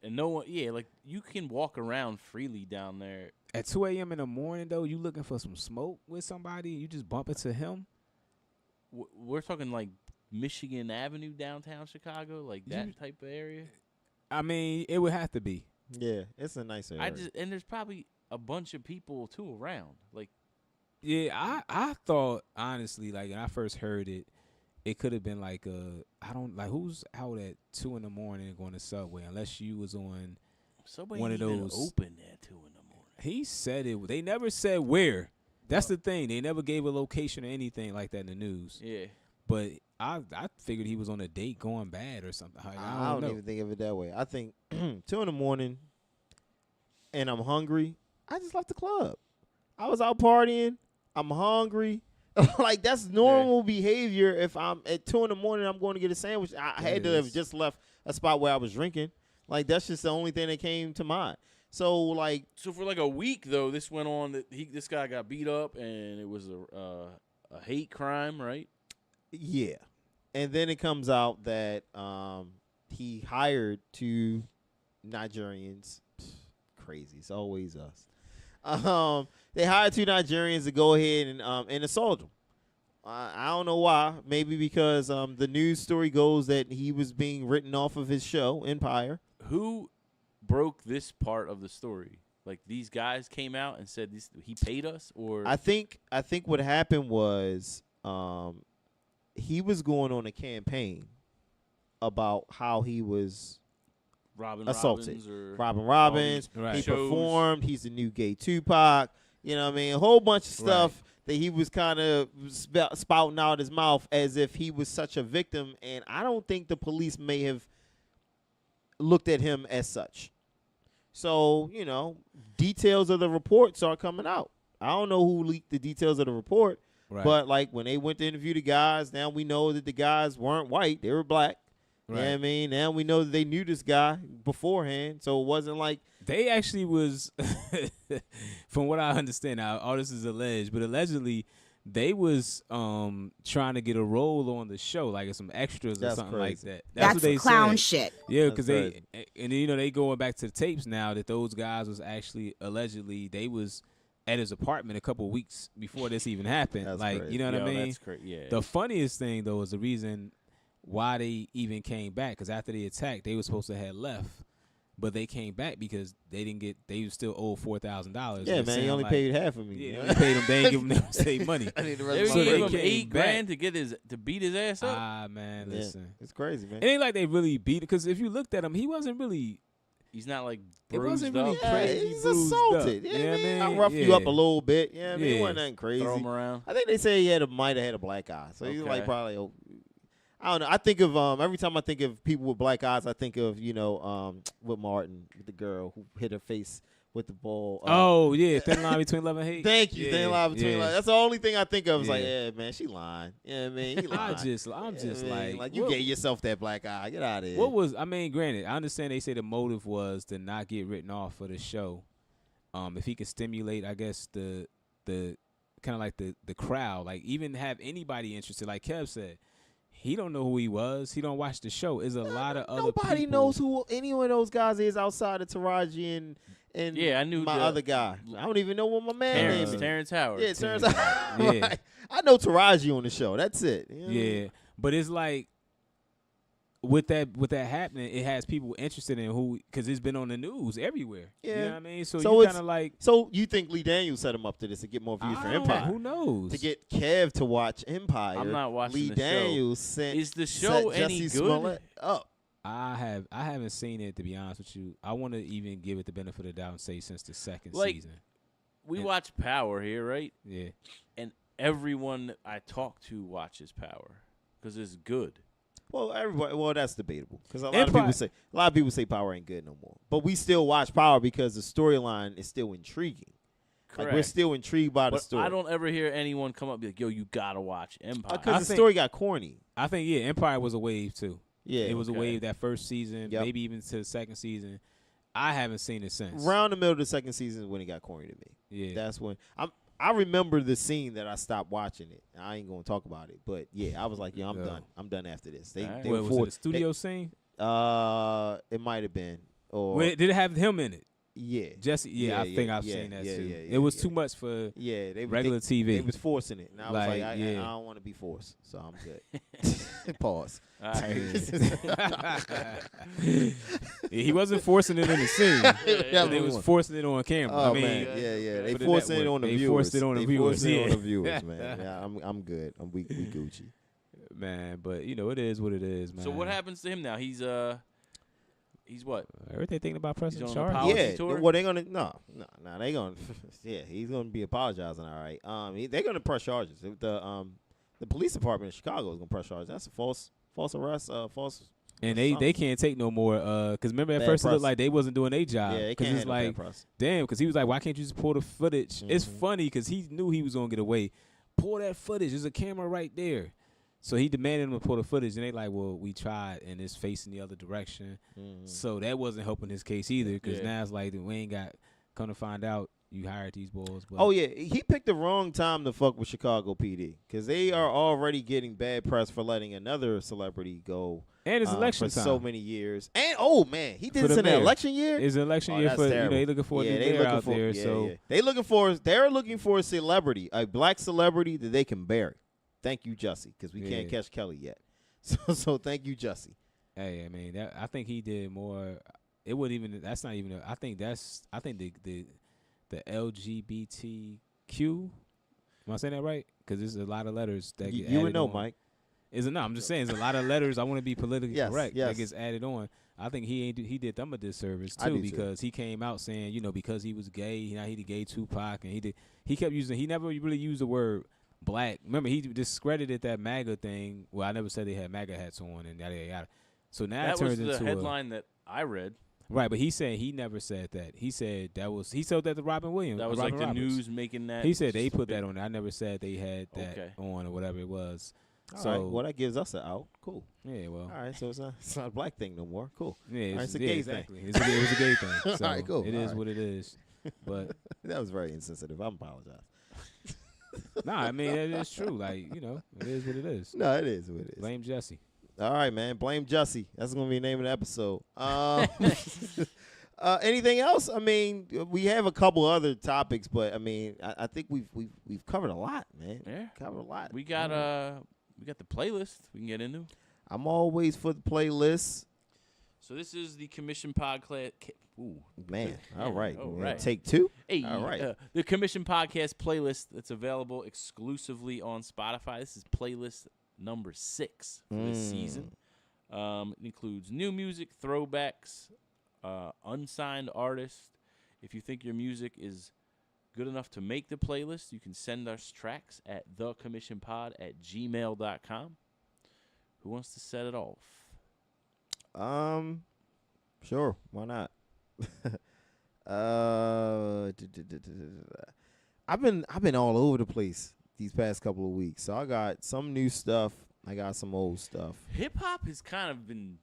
And no one, like, you can walk around freely down there. At 2 a.m. in the morning, though, you looking for some smoke with somebody, you just bump into him? We're talking, like, Michigan Avenue downtown Chicago, like that type of area. I mean, it would have to be. Yeah, it's a nice area. And there's probably a bunch of people too around. Like, yeah, I thought honestly, like when I first heard it, it could have been like who's out at 2 a.m. going to Subway unless you was on Subway one of those open at 2 a.m. He said it. They never said where. That's the thing. They never gave a location or anything like that in the news. Yeah. But I figured he was on a date going bad or something. I don't even think of it that way. I think 2 a.m. and I'm hungry. I just left the club. I was out partying. I'm hungry. Like, that's normal behavior. If I'm at 2 a.m, I'm going to get a sandwich. I had to have just left a spot where I was drinking. Like, that's just the only thing that came to mind. So for like a week though, this went on that this guy got beat up and it was a hate crime, right? Yeah. And then it comes out that he hired two Nigerians. Crazy. It's always us. They hired 2 Nigerians to go ahead and assault him. I don't know why. Maybe because the news story goes that he was being written off of his show, Empire. Who broke this part of the story? Like, these guys came out and said he paid us, or I think what happened was he was going on a campaign about how he was assaulted. Robin Robbins. Right. He shows. performed. He's the new gay Tupac. You know what I mean? A whole bunch of stuff that he was kind of spouting out his mouth as if he was such a victim. And I don't think the police may have looked at him as such. So, details of the reports are coming out. I don't know who leaked the details of the report. Right. But, like, when they went to interview the guys, now we know that the guys weren't white. They were black. Right. You know what I mean? Now we know that they knew this guy beforehand. So it wasn't like. They actually was, from what I understand, now all this is alleged, but allegedly they was trying to get a role on the show, like some extras or something like that. That's what they clown said. shit. Yeah, because That's they going back to the tapes now that those guys was actually allegedly they was at his apartment a couple weeks before this even happened. That's like, crazy. you know what I mean? That's crazy. Yeah. The funniest thing though is the reason why they even came back, because after the attack they were supposed to have left. But they came back because they was still owed $4,000. Yeah, man, he only paid half of me. Yeah, they only paid him. They didn't give him the same money. I need the They rest were of my giving money. him came $8,000 back. to beat his ass up. Ah, man, Yeah, listen. it's crazy, man. It ain't like they really beat it, because if you looked at him, he wasn't really. He's not like It bruised wasn't really up. Yeah, crazy. he's bruised assaulted. up. Yeah, You know what I man. I mean? roughed you Yeah. up a little bit. Yeah, I mean, it Yeah. wasn't nothing crazy. Throw him around. I think they say he might have had a black eye. So he's like Okay. probably. I don't know. I think of every time I think of people with black eyes, I think of with Martin, with the girl who hit her face with the ball. Oh yeah, thin line between love and hate. Thank you. Yeah, Thin line between yeah. lines. That's the only thing I think of. Is like, Yeah. yeah, man, she lying. Yeah, man, he lying. I'm just like you what- gave yourself that black eye. Get out of here. What was I mean? Granted, I understand they say the motive was to not get written off for the show. If he could stimulate, I guess the kind of like the crowd, like even have anybody interested. Like Kev said, he don't know who he was. He don't watch the show. There's a lot of other Nobody people. knows who any of those guys is outside of Taraji and Yeah, I knew my the- other guy. I don't even know what my man name is. Terrence Howard. Yeah, Terrence. Yeah. Right. I know Taraji on the show. That's it. You know what I mean? Yeah, but it's like with that happening, it has people interested in who, because it's been on the news everywhere. You Yeah. know what I mean? So So you it's- kind of like, So you think Lee Daniels set him up to this to get more views for I don't- Empire? Who knows? To get Kev to watch Empire. I'm not watching Lee the show. Daniels sent Is the show set any Jussie good? Smollett up. I haven't seen it, to be honest with you. I want to even give it the benefit of the doubt and say since the second Like- season. We And- watch Power here, right? Yeah. And everyone I talk to watches Power because it's good. Well, everybody. Well, that's debatable because a lot Empire- of people say Power ain't good no more. But we still watch Power because the storyline is still intriguing. Like we're Correct. still intrigued by the But story. I don't ever hear anyone come up and be like, "Yo, you gotta watch Empire." because the think- story got corny. I think, yeah, Empire was a wave, too. Yeah, It was Okay. a wave that first season, Yep. maybe even to the second season. I haven't seen it since. around the middle of the second season is when it got corny to me. Yeah. That's when I remember the scene that I stopped watching it. I ain't gonna talk about it, but yeah, I was like, I'm No. done. I'm done after this. They, All right. they What, were was it for- a studio scene? It might have been. Or Did it have him in it? yeah, Jesse? Yeah, I think I've yeah, seen that yeah, too. yeah, It was yeah. too much for yeah. They regular they, TV. They was forcing it, and I was Like, like, I yeah. don't want to be forced, so I'm good. Pause. All right. He wasn't forcing it in the scene. Yeah, They was forcing it on camera. Oh I mean, man, yeah. They put it forcing that it way. on the They viewers. forced it on the They viewers, forcing it on yeah. the viewers, man. Yeah, I'm good. We Gucci. man, but it is what it is, man. So what happens to him now? He's what? Everything thinking about pressing on the charges. policy Yeah. tour? Well, they're gonna no. They gonna yeah. He's gonna be apologizing. All right. They're gonna press charges. The police department in Chicago is gonna press charges. That's a false arrest. False. And they can't take no more. Because remember at Bad first it press. looked like they wasn't doing their job. Yeah, they Because can't it's handle bad like, press. damn. Because he was like, why can't you just pull the footage? It's Mhm. funny because he knew he was gonna get away. Pull that footage. There's a camera right there. So he demanded him to pull the footage, and they like, well, we tried, and it's facing the other direction. Mhm. So that wasn't helping his case either, because Yeah. now it's like we ain't got. Come to find out, you hired these boys. But Oh yeah, he picked the wrong time to fuck with Chicago PD because they are already getting bad press for letting another celebrity go. and it's election for time. so many years. And oh man, he did For this the in the mayor. election year. It's an election Oh, year that's for terrible. they looking for a new they mayor looking out for, there. yeah, So yeah. They're looking for a celebrity, a black celebrity that they can bury. Thank you, Jussie, because we can't catch Kelly yet. So thank you, Jussie. hey, I mean, I think he did more. It wouldn't even. That's not even. I think the LGBTQ. Am I saying that right? Because there's a lot of letters that get You would added know, on. Mike. Is it no? I'm just saying, there's a lot of letters. I want to be politically Yes, correct. yes. That gets added on. I think he did them a disservice I too do, because he came out saying, because he was gay, he the gay Tupac, and he kept using. He never really used the word black. Remember, he discredited that MAGA thing. Well, I never said they had MAGA hats on and yada yada. So now That it turns was the into headline that I read. right. But he said he never said that. He said he sold that to Robin Williams. That was Robin like the Roberts. news making that. He said they just put big- that on there. I never said they had that on or whatever it was. All So right, well, that gives us an out. Cool. yeah, well, All right, so it's not a black thing no more. Cool. yeah, it's a gay thing. exactly. It was a gay thing. So All right, cool. It All is right. what it is. But That was very insensitive. I apologize. nah, I mean it is true. Like it is what it is. No, it is what it is. Blame Jussie. All right, man. Blame Jussie. That's going to be the name of the episode. Anything else? I mean, we have a couple other topics, but I mean, I think we've covered a lot, man. Yeah. Covered a lot. We got the playlist we can get into. I'm always for the playlist. So this is the Commission Podcast. Ooh, Man, all right. All Man, right. Take two. Hey, All right. The Commission Podcast playlist that's available exclusively on Spotify. This is playlist number 6 for this season. It includes new music, throwbacks, unsigned artists. If you think your music is good enough to make the playlist, you can send us tracks at thecommissionpod@gmail.com. Who wants to set it off? Sure. Why not? I've been all over the place these past couple of weeks. So I got some new stuff. I got some old stuff. Hip hop has kind of been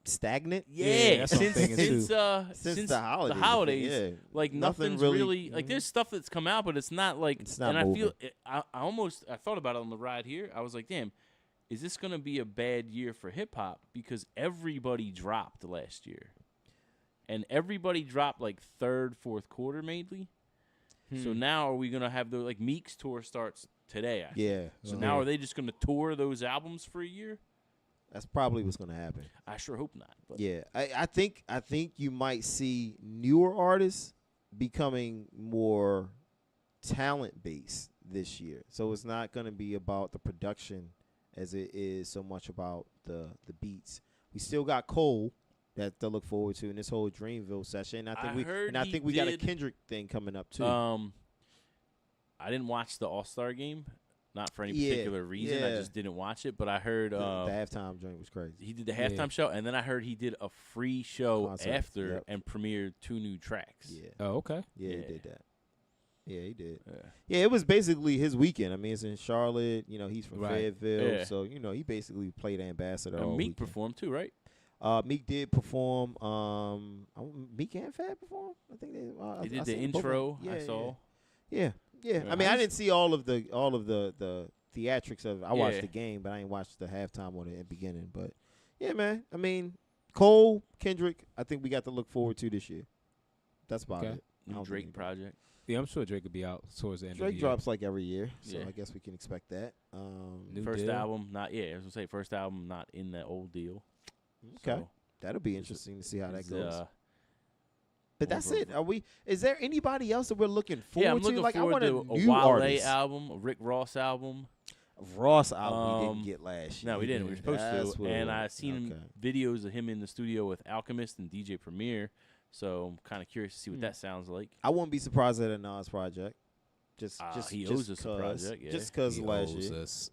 Stagnant. that's what I'm since thinking, too. since the holidays. The holidays, Yeah. like Nothing nothing's really- like there's stuff that's come out, but it's not like. It's not and moving. I thought about it on the ride here. I was like, damn, is this gonna be a bad year for hip hop because everybody dropped last year, and everybody dropped like third, fourth quarter mainly. So now are we gonna have the Meek's tour starts today? I think. Yeah. So now are they just gonna tour those albums for a year? That's probably what's gonna happen. I sure hope not. But Yeah. I think you might see newer artists becoming more talent based this year. So it's not gonna be about the production as it is so much about the beats. We still got Cole that to look forward to in this whole Dreamville session. I think we got a Kendrick thing coming up too. I didn't watch the All-Star game, not for any particular reason. I yeah. just didn't watch it. But I heard the halftime joint was crazy. he did the halftime show, and then I heard he did a free show Concert, after yep. and premiered 2 new tracks. Yeah. Oh, okay. Yeah, he Yeah. did that. Yeah, he did. Yeah. Yeah, it was basically his weekend. I mean, it's in Charlotte. He's from Right. Fayetteville, Yeah. so he basically played ambassador. And all Meek weekend. performed too, right? Meek did perform. Meek and Fab performed. I think they. They did I the seen both of them. intro. Yeah, I saw. Yeah. Yeah, I mean, I I didn't see all of the theatrics of it. I watched Yeah. the game, but I didn't watch the halftime or the beginning. But yeah, man. I mean, Cole, Kendrick. I think we got to look forward to this year. That's about Okay. it. I New don't Drake think project. Yeah, I'm sure Drake could be out towards the end of Drake the year. drops like every year, so Yeah. I guess we can expect that. New First deal. album, not I was gonna say first album, not in that old deal. Okay. So, That'll be interesting to see how that it's, goes. But more that's of a- it. Is there anybody else that we're looking forward Yeah, I'm to? looking Like I forward want to a a new Wale artist. album, a Rick Ross album. Ross album we Um, didn't get last year. No, we didn't. We were supposed That's to. what it And was. I seen videos of him in the studio with Alchemist and DJ Premier. So I'm kind of curious to see what that sounds like. I wouldn't be surprised at a Nas project. He owes us a project, yeah. Just because He last owes year. us.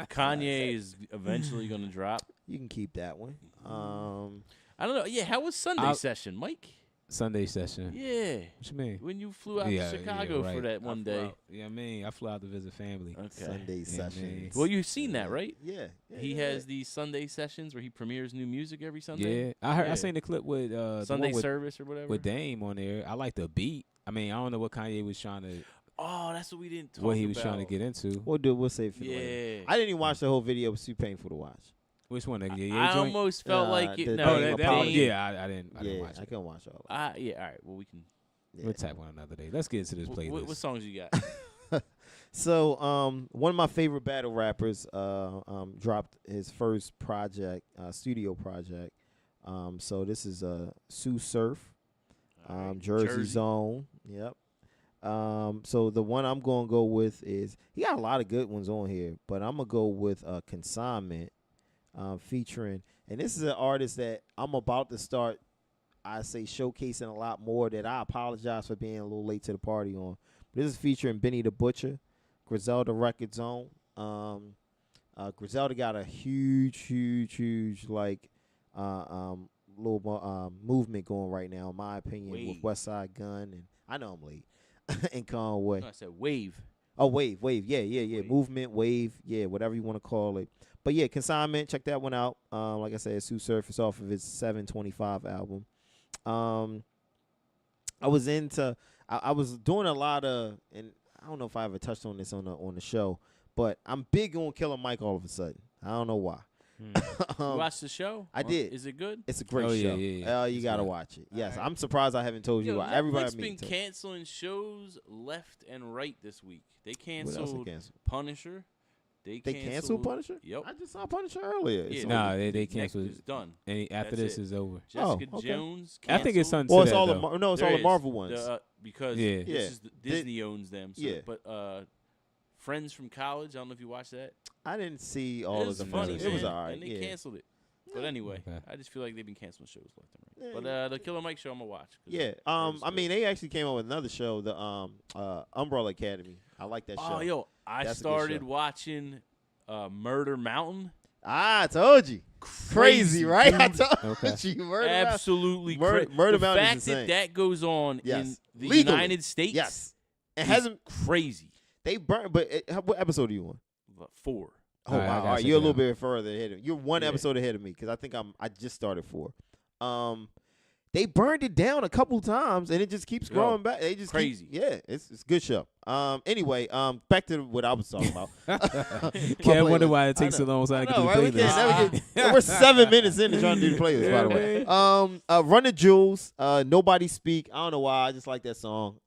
Kanye is eventually going to drop. You can keep that one. I don't know. Yeah, how was Sunday I'll- session, Mike? Sunday session. Yeah. What you mean? When you flew out to Chicago for that one day. Yeah, I mean, I flew out to visit family. Okay. Sunday sessions. Well, you've seen that, right? Yeah. He has these Sunday sessions where he premieres new music every Sunday. Yeah, I heard. Yeah. I seen the clip with Sunday with, service or whatever. with Dame on there. I like the beat. I mean, I don't know what Kanye was trying to. Oh, that's what we didn't talk about. What he was trying to get into. We'll save it for later. I didn't even watch the whole video. It was too painful to watch. Which one? I almost felt like it. the No, Dame that apology. yeah, I didn't watch I it. couldn't watch all of it. Yeah, all right. Well, we can. Yeah. We'll tap one another day. Let's get into this playlist. What songs you got? So, one of my favorite battle rappers dropped his first project, studio project. So this is Sue Surf, Right. Jersey Zone. Yep. So the one I'm gonna go with is he got a lot of good ones on here, but I'm gonna go with Consignment, featuring, and this is an artist that I'm about to start, I say, showcasing a lot more. That I apologize for being a little late to the party on. This is featuring Benny the Butcher, Griselda Records on. Griselda got a huge like little movement going right now, in my opinion, with West Side Gun, and I know I'm late. And Conway. No, I said Wave. Oh, Wave. Yeah. Wave. Movement, Wave, yeah, whatever you want to call it. But yeah, Consignment, check that one out. Like I said, Sue Surface off of his 725 album. I was doing a lot of, and I don't know if I ever touched on this on the show, but I'm big on Killer Mike all of a sudden. I don't know why. You watched the show? I did. Is it good? It's a great show. Yeah. You got to watch it. Yes, I'm surprised I haven't told you why. Netflix Everybody been canceling shows left and right this week. They canceled Punisher. They canceled Punisher? Yep. I just saw Punisher earlier. Yeah, they canceled. It's done. And after this is over. Jessica okay. Jones. I think it's canceled. something. Well, it's all There the is. Marvel ones. Because Yeah. this is Disney owns them. So, Yeah. But Friends from College. I don't know if you watched that. I didn't see all It of them. funny, It was man, all right. and they Yeah. canceled it. But anyway, Okay. I just feel like they've been canceling shows left and right. Yeah. But the Killer Mike show, I'm gonna watch. Yeah. I mean, they actually came out with another show, the Umbrella Academy. I like that show. Oh, yo, I That's a good started show. watching Murder Mountain. I told you. Crazy, right? I told you. Murder Absolutely Murder crazy. Mountain The is fact insane. that goes on Yes. in the Legally. United States, Yes. It is hasn't. crazy. They burned. But what episode are you on? But 4. Oh, All right, I wow. gotta All right, check you're a it little out. bit further ahead of me. You're one Yeah. episode ahead of me because I think I just started 4. They burned it down a couple times and it just keeps growing back. They just crazy. It's a good show. Anyway, back to what I was talking about. Can't wonder playlist. why it takes so long to I get know, the right? We playlist. can't never get, we're 7 minutes in to trying to do the playlist, by the way. Run the Jewels, Nobody Speak. I don't know why. I just like that song.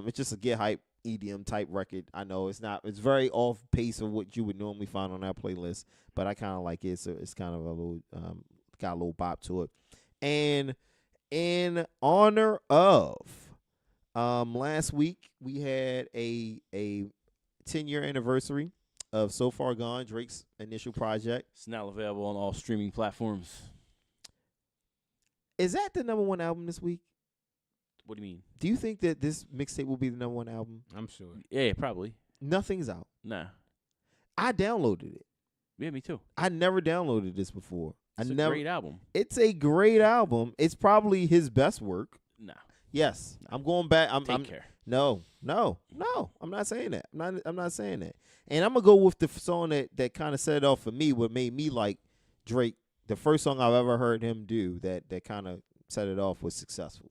It's just a get hype EDM type record. I know it's very off pace of what you would normally find on that playlist, but I kind of like it. So it's kind of a little, got a little bop to it. And in honor of, last week we had a 10-year anniversary of So Far Gone, Drake's initial project. It's now available on all streaming platforms. Is that the #1 album this week? What do you mean? Do you think that this mixtape will be the #1 album? I'm sure. Yeah, probably. Nothing's out. Nah. I downloaded it. Yeah, me too. I never downloaded this before. It's a great album. It's a great album. It's probably his best work. Nah. Yes, I'm going back. Take care. No. I'm not saying that. I'm not saying that. And I'm gonna go with the song that kind of set it off for me. What made me like Drake? The first song I've ever heard him do that kind of set it off was Successful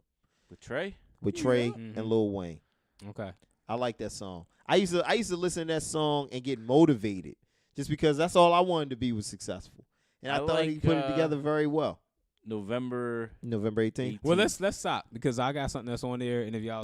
With Trey? with Trey and Lil Wayne. Okay. I like that song. I used to listen to that song and get motivated just because that's all I wanted to be was successful. And I thought he put it together very well. November 18th. Well, let's stop because I got something that's on there, and if y'all,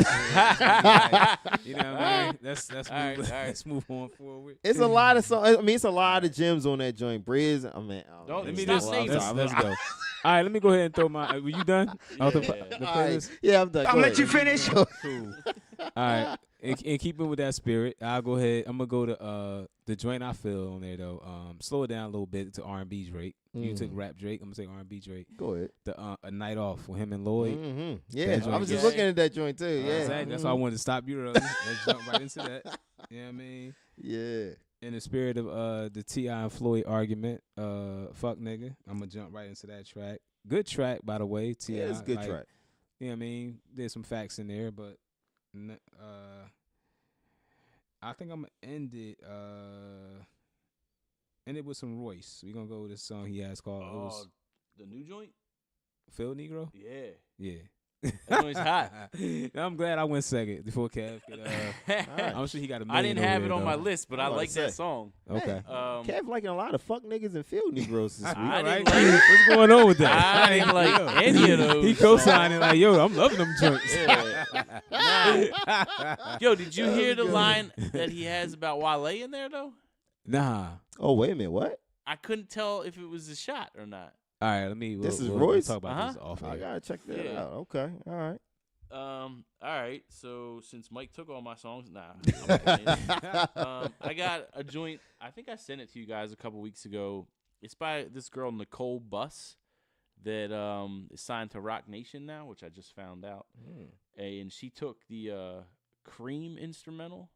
you know what I mean, let's move, All right. let's move on forward. It's a lot of songs. I mean, it's a lot of gems on that joint. Briz, I mean, Don't- Let me Stop just saying let's go. All right, let me go ahead and throw my. Were you done? Yeah. The All right. playlist? Yeah, I'm done. I'll let you finish. Cool. All right. In keeping with that spirit, I'll go ahead. I'm gonna go to the joint I feel on there though. Slow it down a little bit to R&B Drake. You took rap Drake. I'm gonna say R&B Drake. Go ahead. The A Night Off with him and Lloyd. Mm-hmm. Yeah, That joint I was just gang. looking at that joint too. Yeah, Exactly. That's why I wanted to stop you early. Let's jump right into that. You know what I mean? Yeah. In the spirit of the T.I. and Floyd argument, fuck nigga, I'm gonna jump right into that track. Good track, by the way. T.I. Yeah, it's a good like, track. You know what I mean? There's some facts in there, but I think I'm gonna end it with some Royce. We're gonna go with this song he has called it was the new joint? Phil Negro? Yeah. Yeah. That joint's hot. I'm glad I went second before Kev. I'm sure he got a million. I didn't have over it there, on my though. list, but I like that song. Okay. Kev liking a lot of fuck niggas and field Negroes this week. I Right? didn't like What's going on with that? I didn't like any of those. He co-signing like, yo, I'm loving them joints. Nah. Yo, did you hear the line that he has about Wale in there though? Nah. Oh, wait a minute. What? I couldn't tell if it was a shot or not. All right, let me. This is we'll Royce? talk about this off I air. gotta check that Yeah. out. Okay. All right. All right. So since Mike took all my songs, I got a joint. I think I sent it to you guys a couple weeks ago. It's by this girl Nicole Buss that is signed to Rock Nation now, which I just found out. And she took the Cream instrumental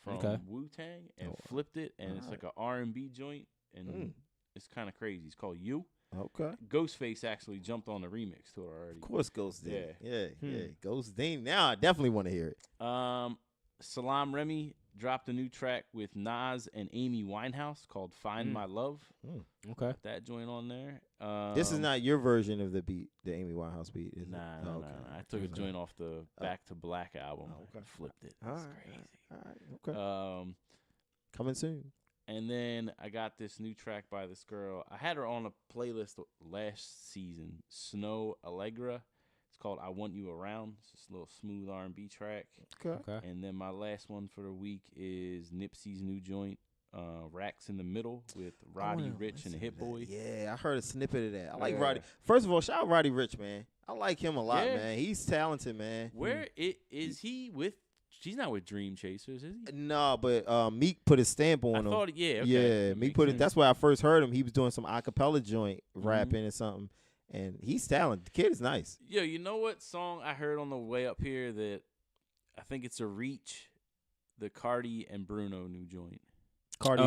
from Wu-Tang and flipped it, and it's like an R&B joint, and it's kind of crazy. It's called You. Okay. Ghostface actually jumped on the remix to it already. Of course, Ghost Dean. Yeah. Yeah. Ghost Dean. Now I definitely want to hear it. Salam Remy dropped a new track with Nas and Amy Winehouse called Find My Love. Okay. That joint on there. This is not your version of the beat, the Amy Winehouse beat, is it? Nah. I took Okay. a joint off the Back to Black album. Okay. And flipped it. All It's right. crazy. All right. Okay. Coming soon. And then I got this new track by this girl. I had her on a playlist last season, Snow Allegra. It's called I Want You Around. It's just a little smooth R&B track. Okay. And then my last one for the week is Nipsey's new joint, Racks in the Middle with Roddy Ricch and Hit Boy. Yeah, I heard a snippet of that. I like Yeah. Roddy. First of all, shout out Roddy Ricch, man. I like him a lot, Yeah. man. He's talented, man. Where is he with? She's not with Dream Chasers, is he? No, but Meek put his stamp on I him. thought, yeah, okay. Yeah, That Meek makes put it. sense. That's where I first heard him. He was doing some acapella joint, rapping or something, and he's talented. The kid is nice. Yo, you know what song I heard on the way up here that I think it's a reach? The Cardi and Bruno new joint. Cardi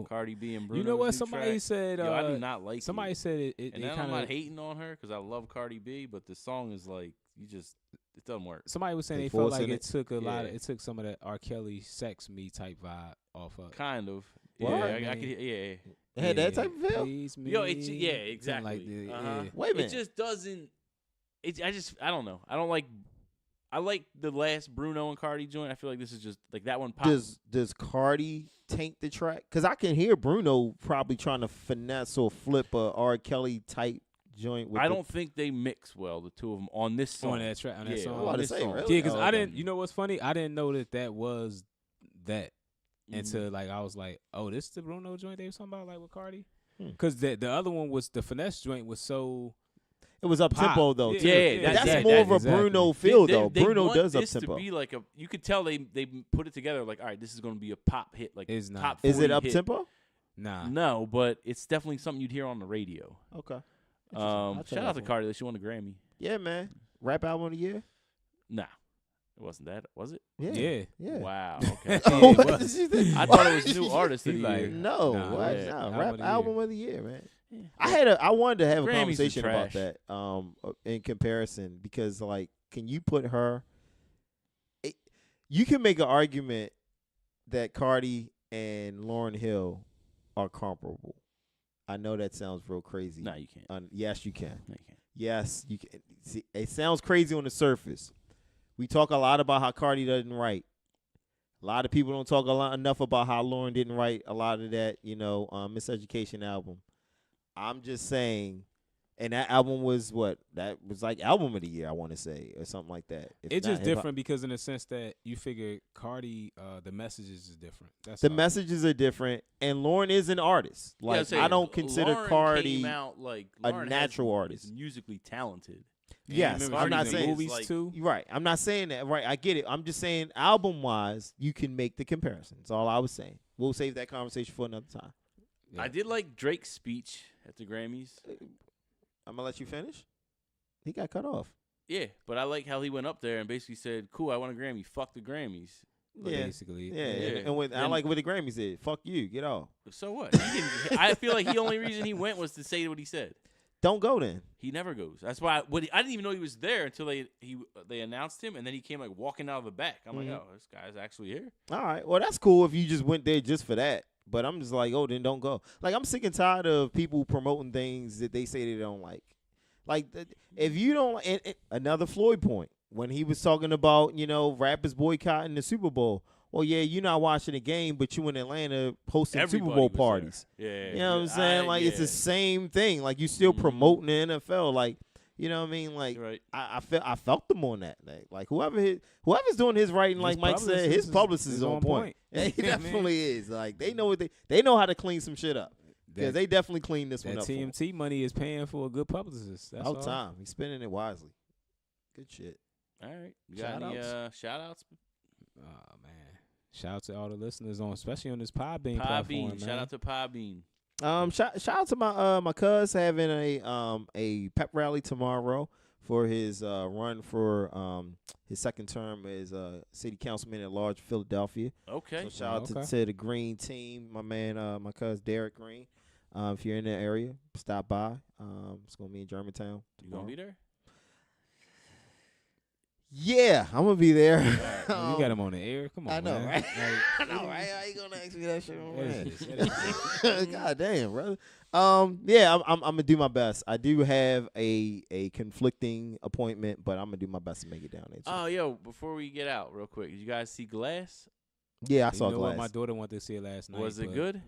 Cardi B and Bruno. You know what? new Somebody track. said. Yo, I do not like Somebody it. said it. And it then kind I'm not of. hating on her because I love Cardi B, but the song is like it doesn't work. Somebody was saying They they felt forcing like it. it took a lot. Yeah. It took some of that R. Kelly "Sex Me" type vibe off of. Kind of. What? Yeah, I could. Yeah. It had that type of feel. Please me. Yo, it's Something exactly. Like that, Uh-huh. yeah. Wait a minute. It just doesn't. I don't know. I don't like. I like the last Bruno and Cardi joint. I feel like this is just like that one. Does Cardi taint the track? Because I can hear Bruno probably trying to finesse or flip a R. Kelly type joint. With I don't think they mix well, the two of them on this song. On that track, on that Yeah, song. I'm about to this say, song. really? Yeah, because Oh, I okay. didn't. You know what's funny? I didn't know that was that Mhm. until like I was like, oh, this is the Bruno joint they was talking about, like with Cardi. Hmm. Because the other one was the finesse joint was so. It was up tempo though. Yeah, too. yeah, that's yeah, more of a exactly. Bruno feel They- though. they Bruno want does up this to tempo. be like a. You could tell they put it together like, all right, this is going to be a pop hit, like It's not. top. Is it 40 up hit. tempo? Nah. No, but it's definitely something you'd hear on the radio. Okay. I'll check Shout that out to one. Cardi, she won a Grammy. Yeah, man. Rap album of the year. Nah, it wasn't that, was it? Yeah. Yeah. Wow. Okay. Yeah, it What was. did you think? I thought it was new artist of the He like- year. No, Nah, what? yeah. Nah, Album rap of the album year. of the year, man. Yeah. I wanted to have a Grammys are conversation about trash. that in comparison because like can you put her you can make an argument that Cardi and Lauryn Hill are comparable. I know that sounds real crazy. No, you can't. Yes, you can. No, you can't. Yes, you can. See, it sounds crazy on the surface. We talk a lot about how Cardi doesn't write. A lot of people don't talk enough about how Lauren didn't write a lot of that, Miseducation album. I'm just saying, and that album was what? That was like album of the year, I want to say, or something like that. It's just different because in the sense that you figure Cardi, the messages is different. That's The all. messages are different, and Lauren is an artist. Yeah, Like say, I don't consider Lauren Cardi came out like a Lauren natural is artist. musically talented. Yes, remember I'm not Cardi's saying movies like- too. You're right. I'm not saying that. Right, I get it. I'm just saying album wise, you can make the comparison. That's all I was saying. We'll save that conversation for another time. Yeah. I did like Drake's speech at the Grammys. I'm gonna let you finish. He got cut off. Yeah, but I like how he went up there and basically said, "Cool, I won a Grammy. Fuck the Grammys." Basically. Yeah. Yeah. And I Then- like what the Grammys did. Fuck you. Get off. So what? I feel like the only reason he went was to say what he said. Don't go then. He never goes. That's why I didn't even know he was there until they announced him, and then he came like walking out of the back. I'm like, oh, this guy's actually here. All right. Well, that's cool if you just went there just for that. But I'm just like, oh, then don't go. Like, I'm sick and tired of people promoting things that they say they don't like. Like, if you don't, and another Floyd point, when he was talking about, rappers boycotting the Super Bowl. Well, yeah, you're not watching the game, but you in Atlanta hosting Everybody Super Bowl was parties. there. Yeah. You know what I'm saying? Like, it's the same thing. Like, you still promoting the NFL. Like, you know what I mean? Like, right. I felt them on that. Like whoever's doing his writing, like Mike said, his publicist is on point. Yeah, he definitely is. Like, they know they know how to clean some shit up. Yeah, they definitely cleaned this one up. That TMT money is paying for a good publicist. That's all. Time. He's spending it wisely. Good shit. All right. You got any shout-outs? Oh, man. Shout out to all the listeners especially on this PodBean platform, man. Shout out to PodBean. Shout out to my cuz having a pep rally tomorrow for his run for his second term as city councilman at large, Philadelphia. Okay. So shout out to the Green team, my man, my cuz Derek Green. If you're in that area, stop by. It's gonna be in Germantown. You gonna be there? Yeah, I'm gonna be there. You got him on the air. Come on, I know, man. right? I know, right? How you gonna ask me that shit, man? God damn, brother. Yeah, I'm gonna do my best. I do have a conflicting appointment, but I'm gonna do my best to make it down there. Oh, yo, before we get out, real quick, did you guys see Glass? Yeah, I saw Glass. What? My daughter wanted to see it last night. Was it good?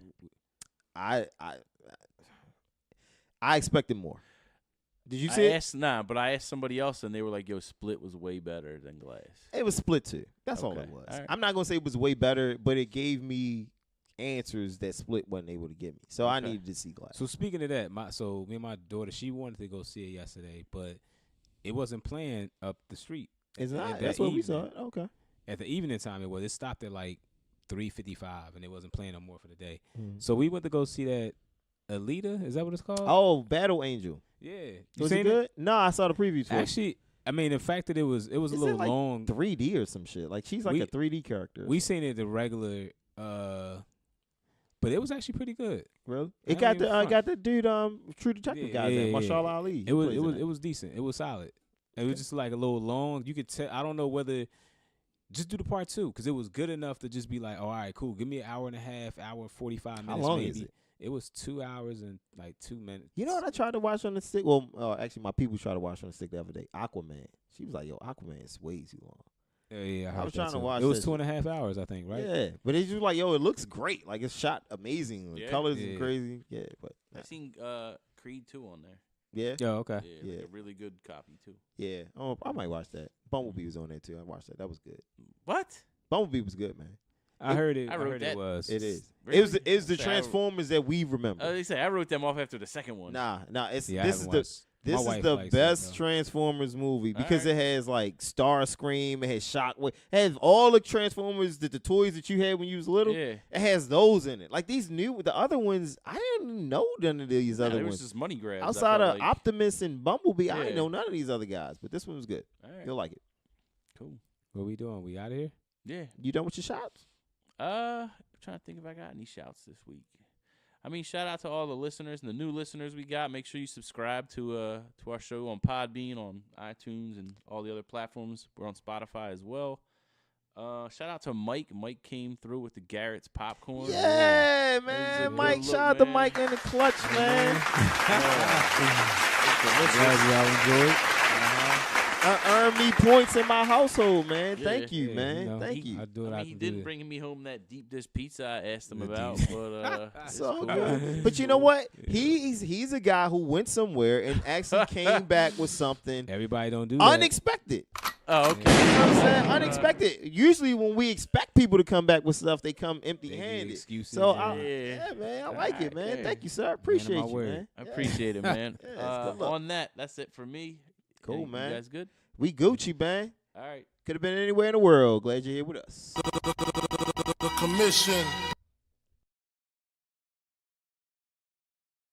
I expected more. Did you see it? But I asked somebody else, and they were like, yo, Split was way better than Glass. It was Split too. That's all it was. All right. I'm not going to say it was way better, but it gave me answers that Split wasn't able to give me. So I needed to see Glass. So speaking of that, me and my daughter, she wanted to go see it yesterday, but it wasn't playing up the street. It's not. That's what we saw it. Okay. At the evening time, it stopped at like 3:55, and it wasn't playing no more for the day. So we went to go see that. Alita, is that what it's called? Oh, Battle Angel. Yeah. Was it good? No, I saw the previews for it. Actually, I mean, the fact that it was a little like long. 3D or some shit. Like, she's like a 3D character. We seen it the regular, but it was actually pretty good. Really? It got the dude, True Detective guy there, Marshall Ali. It was decent. It was solid. It was just like a little long. You could tell. I don't know whether. Just do the part 2 because it was good enough to just be like, all right, cool. Give me an hour and a half, hour and 45 minutes. How long maybe. is it? It was 2 hours and like 2 minutes. You know what I tried to watch on the stick? Well, actually, my people tried to watch on the stick the other day. Aquaman. She was like, yo, Aquaman is way too long. Yeah, I was trying to watch it. It was 2.5 hours, I think, right? Yeah, but it's just like, yo, it looks great. Like, it's shot amazing. The colors are crazy. Yeah, but I've seen Creed 2 on there. Yeah? Yeah, okay. Yeah, like a really good copy, too. Yeah. Oh, I might watch that. Bumblebee was on there, too. I watched that. That was good. What? Bumblebee was good, man. I heard it. I wrote that. It was. It is. Really? It was the Transformers that we remember. They say I wrote them off after the second one. Nah. This Yeah, is the best Transformers movie because it has like Starscream, it has Shockwave, it has all the Transformers, the toys that you had when you was little. Yeah. It has those in it. Like the other ones, I didn't know none of these other ones. It was just money grabs. Outside of Optimus and Bumblebee, I didn't know none of these other guys, but this one was good. All right. You'll like it. Cool. What we doing? We out of here? Yeah. You done with your shots? I'm trying to think if I got any shouts this week. I mean, shout out to all the listeners and the new listeners we got. Make sure you subscribe to our show on PodBean, on iTunes, and all the other platforms. We're on Spotify as well. Shout out to Mike. Mike came through with the Garrett's popcorn. Yeah, man. Mike, shout out to Mike in the clutch, man. Glad y'all enjoyed. Earn me points in my household, man. Yeah. Thank you, man. You know, Thank you. He didn't bring me home that deep dish pizza I asked him about, but it's all good. But you know what? He's a guy who went somewhere and actually came back with something Everybody don't do unexpected. Oh, okay. You know what I'm saying? Unexpected. Usually when we expect people to come back with stuff, they come empty-handed. Excuses. So, yeah. man, I like it, man. Okay. Thank you, sir. Appreciate you, man. I appreciate it, man. Yeah, good luck. On that's it for me. Cool, man. You guys good? We Gucci, man. All right. Could have been anywhere in the world. Glad you're here with us. The commission.